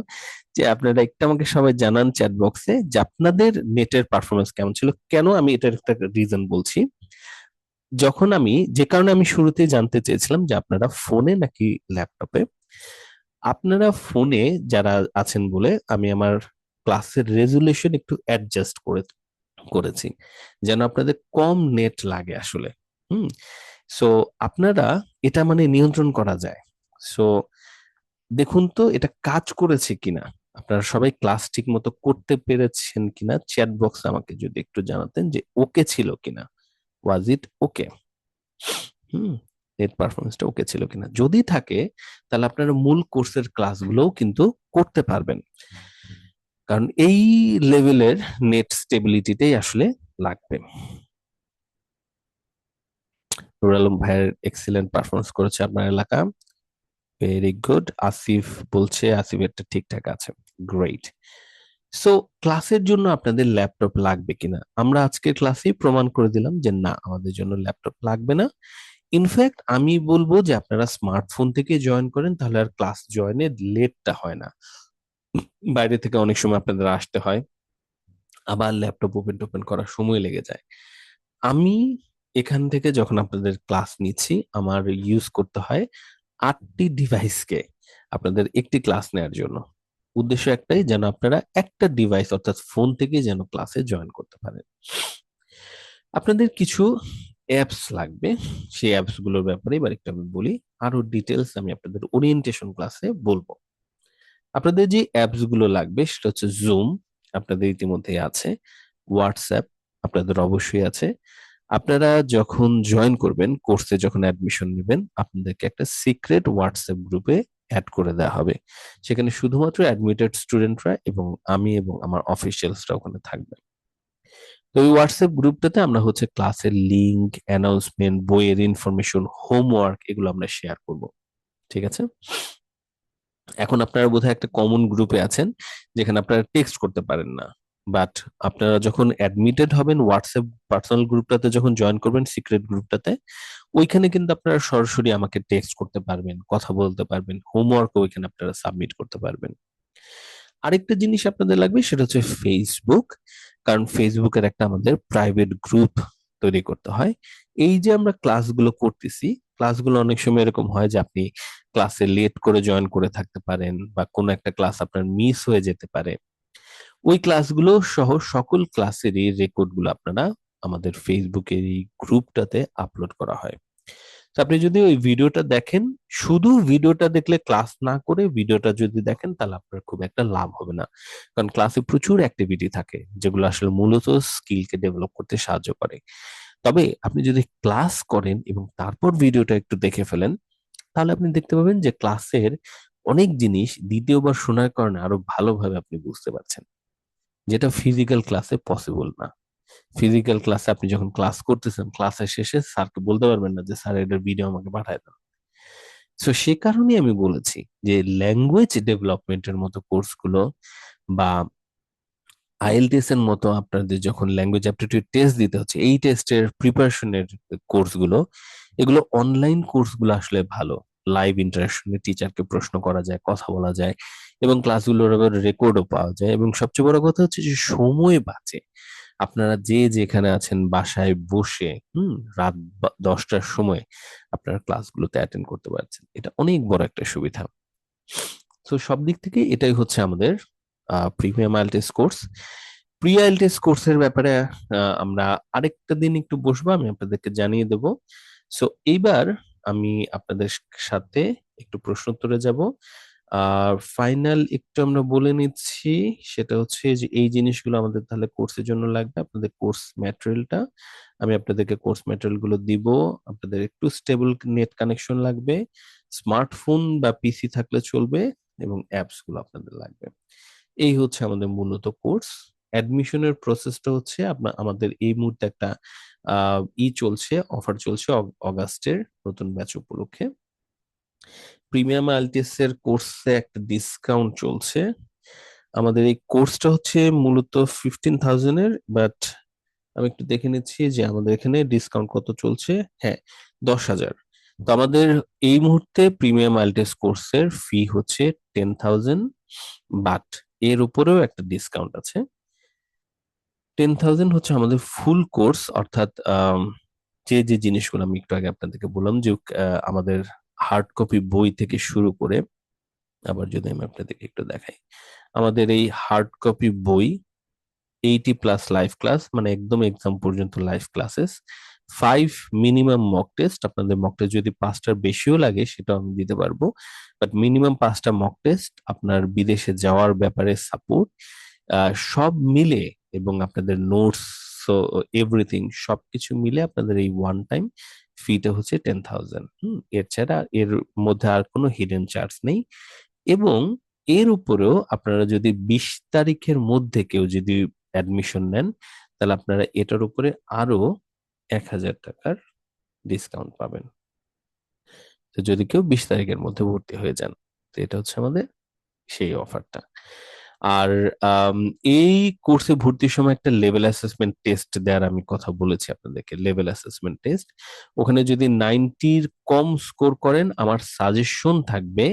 যে আপনারা একটু আমাকে সবাই জানান চ্যাট বক্সে যে আপনাদের নেটের পারফরমেন্স কেমন ছিল। কেন আমি এটার একটা রিজন বলছি। যখন আমি, যে কারণে আমি শুরুতেই জানতে চেয়েছিলাম যে আপনারা ফোনে নাকি ল্যাপটপে। আপনারা ফোনে যারা আছেন বলে আমি আমার ক্লাসের রেজুলেশন একটু অ্যাডজাস্ট করেছি, যেন আপনাদের কম নেট লাগে আসলে। হুম। সো আপনারা এটা মানে নিয়ন্ত্রণ করা যায়। সো দেখুন তো এটা কাজ করেছে কিনা, আপনারা সবাই ক্লাস ঠিক মতো করতে পেরেছেন কিনা। চ্যাট বক্সে আমাকে যদি একটু জানাতেন যে ওকে ছিল কিনা, ওয়াজ ইট ওকে। হুম। নেট পারফরমেন্সটা ওকে ছিল কিনা, যদি থাকে তাহলে আপনারা মূল কোর্সের ক্লাসগুলোও কিন্তু করতে পারবেন। কারণ এই লেভেলের নেট স্টেবিলিটিটাই আসলে লাগবে। নুর আলম ভাইয়ের এক্সিলেন্ট পারফরমেন্স করেছে আপনার এলাকা, ভেরি গুড। আসিফ বলছে আসিফেরটা ঠিকঠাক আছে, গ্রেট। সো ক্লাসের জন্য আপনাদের ল্যাপটপ লাগবে কিনা, আমরা আজকের ক্লাসেই প্রমাণ করে দিলাম যে না, আমাদের জন্য ল্যাপটপ লাগবে না। ইনফ্যাক্ট আমি বলবো যে আপনারা স্মার্টফোন থেকে জয়েন করেন, তাহলে আর ক্লাস জয়েনের লেটটা হয় না। বাইরে থেকে অনেক সময় আপনাদের আসতে হয়, আবার ল্যাপটপ ওপেন টোপেন করার সময় লেগে যায়। আমি এখান থেকে যখন আপনাদের ক্লাস নিচ্ছি, আমার ইউজ করতে হয় 8টি ডিভাইসকে আপনাদের একটি ক্লাস নেওয়ার জন্য। উদ্দেশ্য একটাই, যেন আপনারা একটা ডিভাইস অর্থাৎ ফোন থেকে যেন ক্লাসে জয়েন করতে পারেন। আপনাদের কিছু অ্যাপস লাগবে, সেই অ্যাপস গুলোর ব্যাপারে এবার একটু আমি বলি। আরো ডিটেলস আমি আপনাদের ওরিয়েন্টেশন ক্লাসে বলবো। আপনাদের যে অ্যাপস গুলো লাগবে সেটা হচ্ছে জুম, আপনাদের ইতিমধ্যেই আছে। হোয়াটসঅ্যাপ আপনাদের অবশ্যই আছে। আপনারা যখন জয়েন করবেন কোর্সে, যখন অ্যাডমিশন নেবেন, আপনাদেরকে একটা সিক্রেট হোয়াটসঅ্যাপ গ্রুপে অ্যাড করে দেওয়া হবে। সেখানে শুধুমাত্র অ্যাডমিটেড স্টুডেন্টরা এবং আমি এবং আমার অফিসিয়ালসরা ওখানে থাকবে। তো ওই হোয়াটসঅ্যাপ গ্রুপটাতে আমরা হচ্ছে ক্লাসের লিংক, অ্যানাউন্সমেন্ট, বইয়ের ইনফরমেশন, হোমওয়ার্ক এগুলো আমরা শেয়ার করব। ঠিক আছে। এখন আপনারা বোধহয় একটা কমন গ্রুপে আছেন যেখানে আপনারা টেক্সট করতে পারেন না, বাট আপনারা যখন অ্যাডমিটেড হবেন হোয়াটসঅ্যাপ পার্সোনাল গ্রুপটাতে, যখন জয়েন করবেন সিক্রেট গ্রুপটাতে, ওইখানে কিন্তু আপনারা সরাসরি আমাকে টেক্সট করতে পারবেন, কথা বলতে পারবেন, হোমওয়ার্ক ওইখানে আপনারা সাবমিট করতে পারবেন। আরেকটা জিনিস আপনাদের লাগবে সেটা হচ্ছে ফেসবুক, কারণ ফেসবুকের একটা আমাদের প্রাইভেট গ্রুপ তৈরি করতে হয়। এই যে আমরা ক্লাসগুলো করতেছি, ক্লাসগুলো অনেক সময় এরকম হয় যে আপনি ক্লাসে লেট করে জয়েন করে থাকতে পারেন, বা কোনো একটা ক্লাস আপনার মিস হয়ে যেতে পারে। ওই ক্লাসগুলো সহ সকল ক্লাসেরই রেকর্ড গুলো আপনারা আমাদের ফেসবুকের এই গ্রুপটাতে আপলোড করা হয়। তো আপনি যদি ওই ভিডিওটা দেখেন, শুধু ভিডিওটা দেখলে ক্লাস না করে ভিডিওটা যদি দেখেন, তাহলে আপনার খুব একটা লাভ হবে না। কারণ ক্লাসে প্রচুর অ্যাক্টিভিটি থাকে যেগুলো আসলে মূলত স্কিলকে ডেভেলপ করতে সাহায্য করে। তবে আপনি যদি ক্লাস করেন এবং তারপর ভিডিওটা একটু দেখে ফেলেন, তাহলে আপনি দেখতে পাবেন যে ক্লাসের অনেক জিনিস দ্বিতীয়বার শোনার কারণে আরো ভালোভাবে আপনি বুঝতে পারছেন, যেটা ফিজিক্যাল ক্লাসে পসিবল না। ফিজিক্যাল ক্লাসে আপনি যখন ক্লাস করতেছেন, ক্লাসের শেষে স্যারকে বলতে পারবেন না যে স্যার এটার ভিডিও আমাকে পাঠায় দেন। সো সে কারণেই আমি বলেছি যে ল্যাঙ্গুয়েজ ডেভেলপমেন্টের মতো কোর্সগুলো, বা আইএলটিএস এর মতো আপনাদের যখন ল্যাঙ্গুয়েজ অ্যাপটিটিউড টেস্ট দিতে হচ্ছে, এই টেস্টের প্রিপারেশনের কোর্সগুলো, এগুলো অনলাইন কোর্সগুলো আসলে ভালো। লাইভ ইন্টারাকশনে টিচারকে প্রশ্ন করা যায়, কথা বলা যায়, এবং ক্লাসগুলোর আবার রেকর্ডও পাওয়া যায়, এবং সবচেয়ে বড় কথা হচ্ছে যে সময় বাঁচে। আপনারা যে যেখানে আছেন বাসায় বসে রাত 10টার সময় আপনারা ক্লাসগুলোতে অ্যাটেন্ড করতে পারছেন, এটা অনেক বড় একটা সুবিধা। তো সব দিক থেকে এটাই হচ্ছে আমাদের premium IELTS course. Pre IELTS কোর্সের ব্যাপারে আমরা আরেকটা দিন একটু বসবো, আমি আপনাদেরকে জানিয়ে দেব। সো এইবার আমি আপনাদের সাথে একটু প্রশ্ন উত্তরে যাব। আর ফাইনাল একটু আমরা বলে নিচ্ছি, সেটা হচ্ছে যে এই জিনিসগুলো আমাদের তাহলে কোর্সের জন্য লাগবে। আপনাদের কোর্স ম্যাটেরিয়ালটা, আমি আপনাদেরকে কোর্স ম্যাটেরিয়াল গুলো দিব। আপনাদের একটু স্টেবল নেট কানেকশন লাগবে, স্মার্টফোন বা পিসি থাকলে চলবে, এবং অ্যাপস গুলো আপনাদের লাগবে। এই হচ্ছে আমাদের মূলত কোর্স। অ্যাডমিশনের প্রসেসটা হচ্ছে আপনার, আমাদের এই মুহূর্তে একটা চলছে, অফার চলছে অগাস্টের নতুন ব্যাচ উপলক্ষে। প্রিমিয়াম আইএলটিএস এর কোর্সে একটা ডিসকাউন্ট চলছে। আমাদের এই কোর্সটা হচ্ছে মূলত 15,000 এর, বাট আমি একটু দেখে নিচ্ছি যে আমাদের এখানে ডিসকাউন্ট কত চলছে। হ্যাঁ, 10,000। তো আমাদের এই মুহূর্তে প্রিমিয়াম আইএলটিএস কোর্সের ফি হচ্ছে 10,000, বাট এর উপরেও একটা ডিসকাউন্ট আছে। 10,000 হচ্ছে আমাদের ফুল কোর্স, অর্থাৎ যে যে জিনিসগুলো আমি একটু আগে আপনাদেরকে বললাম যে আমাদের হার্ড কপি বই থেকে শুরু করে, আবার যদি আমি আপনাদেরকে একটু দেখাই, আমাদের এই হার্ড কপি বই 80+ লাইভ ক্লাস, মানে একদম এক্সাম পর্যন্ত live classes, 5 minimum mock test. আপনাদের মক টেস্ট যদি 5টার বেশিও লাগে সেটাও আমি দিতে পারবো, বাট মিনিমাম 5টা মক টেস্ট, আপনার বিদেশে যাওয়ার ব্যাপারে সাপোর্ট, সব মিলে, এবং আপনাদের নোটস, সো এভরিথিং সবকিছু মিলে আপনাদের এই ওয়ান টাইম ফিটা হচ্ছে 10,000। এর ছাড়া এর মধ্যে আর কোনো হিডেন চার্জ নেই। এবং এর উপরেও আপনারা যদি 20 তারিখের মধ্যে কেউ যদি অ্যাডমিশন নেন, তাহলে আপনারা এটার উপরে আরো 1,000 টাকার ডিসকাউন্ট পাবেন। তো যদি কেউ 20 তারিখের মধ্যে ভর্তি হয়ে যান, তো এটা হচ্ছে আমাদের সেই অফারটা। আর আম, এই কোর্সে ভর্তির সময় একটা লেভেল অ্যাসেসমেন্ট টেস্ট দেওয়ার আমি কথা বলেছি আপনাদেরকে, লেভেল অ্যাসেসমেন্ট টেস্ট। ওখানে যদি 90-র কম স্কোর করেন, আমার সাজেশন থাকবে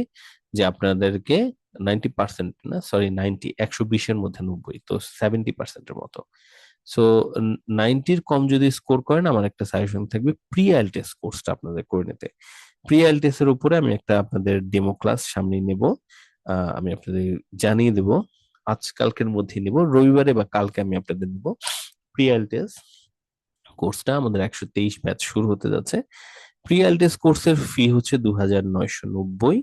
যে আপনাদেরকে 90%, না সরি 90, 120-এর মধ্যে 90, তো 70%-এর মতো। সো 90-র কম যদি স্কোর করেন, আমার একটা সাজেশন থাকবে প্রি আইএলটিএস কোর্সটা আপনাদের করে নিতে। প্রি আইএলটিএস এর উপরে আমি একটা আপনাদের ডেমো ক্লাস সামনে নেব, আমি আপনাদের জানিয়ে দেব আজকালকের মধ্যে নিব, রবিবারে বা কালকে আমি আপনাদের দেব। প্রি আইএলটিএস কোর্সটা আমাদের 123 ব্যাচ শুরু হতে যাচ্ছে। প্রি আইএলটিএস কোর্সের ফি হচ্ছে 2,990,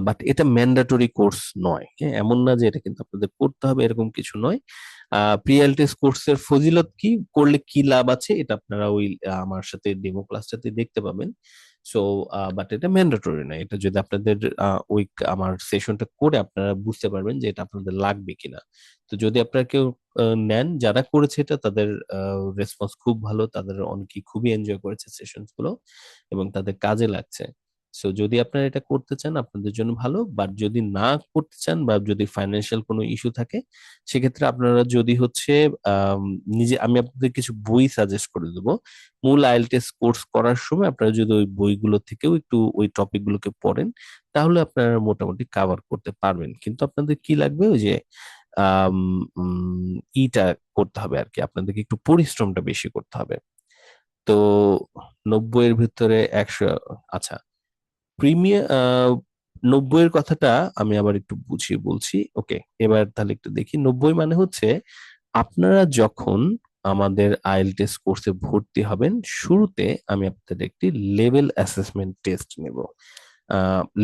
বাট এটা ম্যান্ডাটরি কোর্স নয়। হ্যাঁ, এমন না যে এটা কিন্তু আপনাদের করতে হবে, এরকম কিছু নয়। প্রি আইএলটিএস কোর্সের ফজিলত কি, করলে কি লাভ আছে, এটা আপনারা ওই আমার সাথে ডেমো ক্লাসটাতে দেখতে পাবেন। সো বাট এটা ম্যান্ডেটরি না, এটা যদি আপনাদের ওই আমার সেশনটা করে আপনারা বুঝতে পারবেন যে এটা আপনাদের লাগবে কিনা। তো যদি আপনারা কেউ নেন, যারা করেছে এটা, তাদের রেসপন্স খুব ভালো, তাদের অনেকেই খুবই এনজয় করেছে সেশন গুলো, এবং তাদের কাজে লাগছে। সো যদি আপনারা এটা করতে চান আপনাদের জন্য ভালো, বাট যদি না করতে চান বা যদি ফাইন্যান্সিয়াল কোনো ইস্যু থাকে, সেক্ষেত্রে আপনারা যদি হচ্ছে আম, নিজে, আমি আপনাদের কিছু বই সাজেস্ট করে দেবো। মূল আইএলটিএস কোর্স করার সময় আপনারা যদি ওই বইগুলো থেকেও একটু ওই টপিক গুলোকে পড়েন, তাহলে আপনারা মোটামুটি কাভার করতে পারবেন। কিন্তু আপনাদের কি লাগবে, ওই যে আম, ইটা করতে হবে আর কি, আপনাদেরকে একটু পরিশ্রমটা বেশি করতে হবে। তো 90-এর ভিতরে 100। আচ্ছা, প্রিমিয়াম 90-এর কথাটা আমি আবার একটু বুঝিয়ে বলছি। ওকে, এবার তাহলে একটু দেখি। 90 মানে হচ্ছে আপনারা যখন আমাদের আইএলটিএস কোর্সে ভর্তি হবেন, শুরুতে আমি আপনাদের একটি লেভেল অ্যাসেসমেন্ট টেস্ট নেব।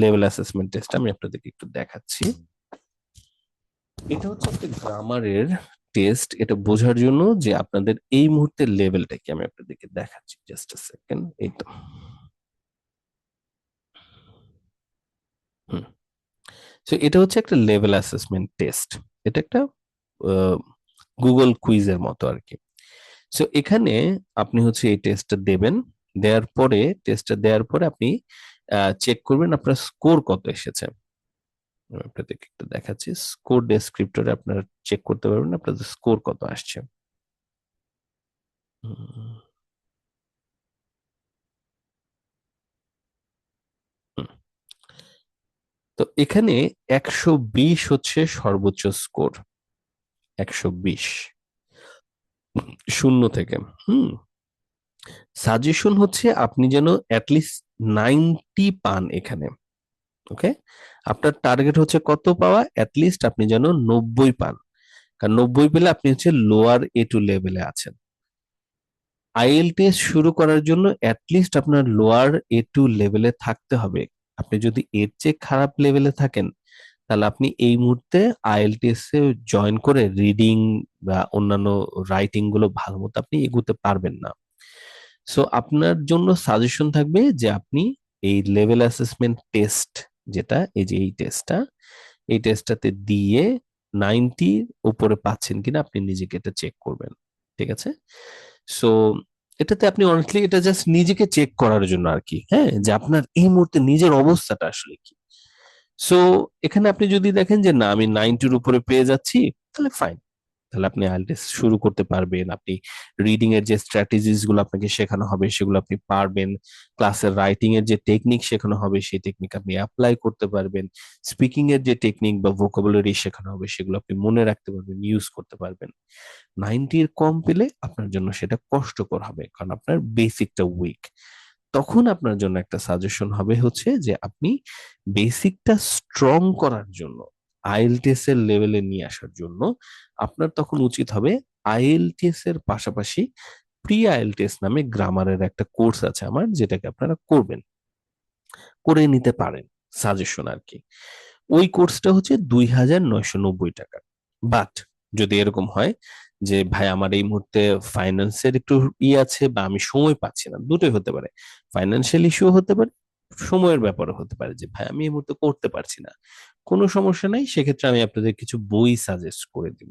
লেভেল অ্যাসেসমেন্ট টেস্ট আমি আপনাদেরকে একটু দেখাচ্ছি। এটা হচ্ছে একটা গ্রামারের টেস্ট, এটা বোঝার জন্য যে আপনাদের এই মুহূর্তের লেভেলটা কি, আমি আপনাদেরকে দেখাচ্ছি, জাস্ট আ সেকেন্ড। এই তো, হুম। তো এটা হচ্ছে একটা লেভেল অ্যাসেসমেন্ট টেস্ট। এটা একটা গুগল কুইজের মতো আর কি। সো এখানে আপনি হচ্ছে এই টেস্টটা দেবেন, দেওয়ার পরে, টেস্টটা দেওয়ার পরে আপনি চেক করবেন আপনার স্কোর কত এসেছে। আমি আপনাদেরকে একটু দেখাচ্ছি, স্কোর ডেসক্রিপ্টরে আপনারা চেক করতে পারবেন আপনাদের স্কোর কত আসছে। হুম, হুম। তো এখানে 120 হচ্ছে সর্বোচ্চ স্কোর, 120 শূন্য থেকে। হুম। সাজেশন হচ্ছে আপনি যেন অ্যাটলিস্ট 90 পান এখানে। ওকে, আপনার টার্গেট হচ্ছে কত পাওয়া, অ্যাটলিস্ট আপনি যেন 90 পান। কারণ 90 পেলে আপনি হচ্ছে লোয়ার A2 লেভেলে আছেন। আইএলটিএস শুরু করার জন্য অ্যাটলিস্ট আপনার লোয়ার A2 লেভেলে থাকতে হবে। আপনি যদি এর চেয়ে খারাপ লেভেলে থাকেন, তাহলে আপনি এই মুহূর্তে আইএলটিএস এ জয়েন করে রিডিং বা অন্যান্য রাইটিং গুলো ভালো মতো আপনি এগোতে পারবেন না। সো আপনার জন্য সাজেশন থাকবে যে আপনি এই লেভেল অ্যাসেসমেন্ট টেস্ট, যেটা এই যে এই টেস্টটা, এই টেস্টটাতে দিয়ে 90 উপরে পাচ্ছেন কিনা আপনি নিজেকে এটা চেক করবেন। ঠিক আছে? সো এটাতে আপনি অনেস্টলি এটা জাস্ট নিজেকে চেক করার জন্য আর কি, হ্যাঁ, যে আপনার এই মুহূর্তে নিজের অবস্থাটা আসলে কি। সো এখানে আপনি যদি দেখেন যে না আমি 90-র উপরে পেয়ে যাচ্ছি, তাহলে ফাইন, তাহলে আপনি আইএলটিএস শুরু করতে পারবেন। আপনি রিডিং এর যে স্ট্র্যাটেজিস গুলো আপনাকে শেখানো হবে সেগুলো আপনি পারবেন। ক্লাসের রাইটিং এর যে টেকনিক শেখানো হবে সেই টেকনিক আপনি অ্যাপ্লাই করতে পারবেন। স্পিকিং এর যে টেকনিক বা ভোকাবুলারি শেখানো হবে সেগুলো আপনি মনে রাখতে পারবেন, ইউজ করতে পারবেন। 90-র কম পেলে আপনার জন্য সেটা কষ্টকর হবে, কারণ আপনার বেসিকটা উইক। তখন আপনার জন্য একটা সাজেশন হবে হচ্ছে যে আপনি বেসিকটা স্ট্রং করার জন্য, আইএলটিএস এর লেভেলে নিয়ে আসার জন্য আপনার তখন উচিত হবে আইএলটিএস এর পাশাপাশি প্রি আইএলটিএস নামে গ্রামারের একটা কোর্স আছে আমার, যেটাকে আপনারা করবেন, করে নিতে পারেন, সাজেশন আর কি। ওই কোর্সটা হচ্ছে 2,990 টাকা। বাট যদি এরকম হয় যে ভাই আমার এই মুহূর্তে ফাইন্যান্সের একটু আছে বা আমি সময় পাচ্ছি না, দুটোই হতে পারে, ফাইন্যান্সিয়াল ইস্যু হতে পারে, সময়ের ব্যাপারে হতে পারে, যে ভাই আমি এই মুহূর্তে করতে পারছি না, কোনো সমস্যা নাই, সেক্ষেত্রে আমি আপনাদের কিছু বই সাজেস্ট করে দিব।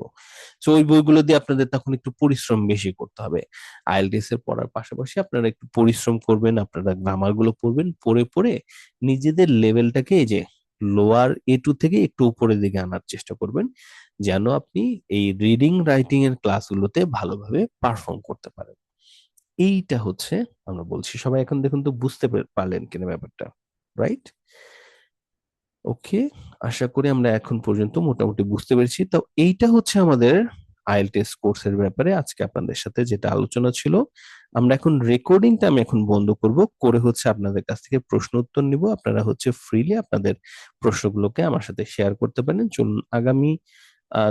তো ওই বইগুলো দিয়ে আপনাদের তখন একটু পরিশ্রম বেশি করতে হবে। আইএলটিএস এর পড়ার পাশাপাশি আপনারা একটু পরিশ্রম করবেন, আপনারা গ্রামার গুলো পড়বেন, পড়ে পড়ে নিজেদের লেভেলটাকে এই যে লোয়ার A2 থেকে একটু উপরের দিকে আনার চেষ্টা করবেন, যেন আপনি এই রিডিং রাইটিং এর ক্লাসগুলোতে ভালোভাবে পারফর্ম করতে পারেন। এইটা হচ্ছে আমরা বলছি। সবাই এখন দেখুন তো বুঝতে পারলেন কিনা ব্যাপারটা, রাইট? ওকে, আশা করি আমরা এখন পর্যন্ত মোটামুটি বুঝতে পেরেছি। তো এইটা হচ্ছে আমাদের আইএলটিএস কোর্সের ব্যাপারে আজকে আপনাদের সাথে যেটা আলোচনা ছিল। আমরা এখন রেকর্ডিংটা আমি এখন বন্ধ করব, করে হচ্ছে আপনাদের কাছ থেকে প্রশ্ন উত্তর নিব। আপনারা হচ্ছে ফ্রিলি আপনাদের প্রশ্নগুলোকে আমার সাথে শেয়ার করতে পারেন। চলুন আগামী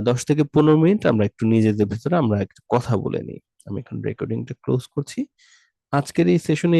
10 থেকে 15 মিনিট আমরা একটু নিজেদের ভিতরে আমরা একটু কথা বলে নিই। আমি এখন রেকর্ডিংটা ক্লোজ করছি। আজকের এই সেশনে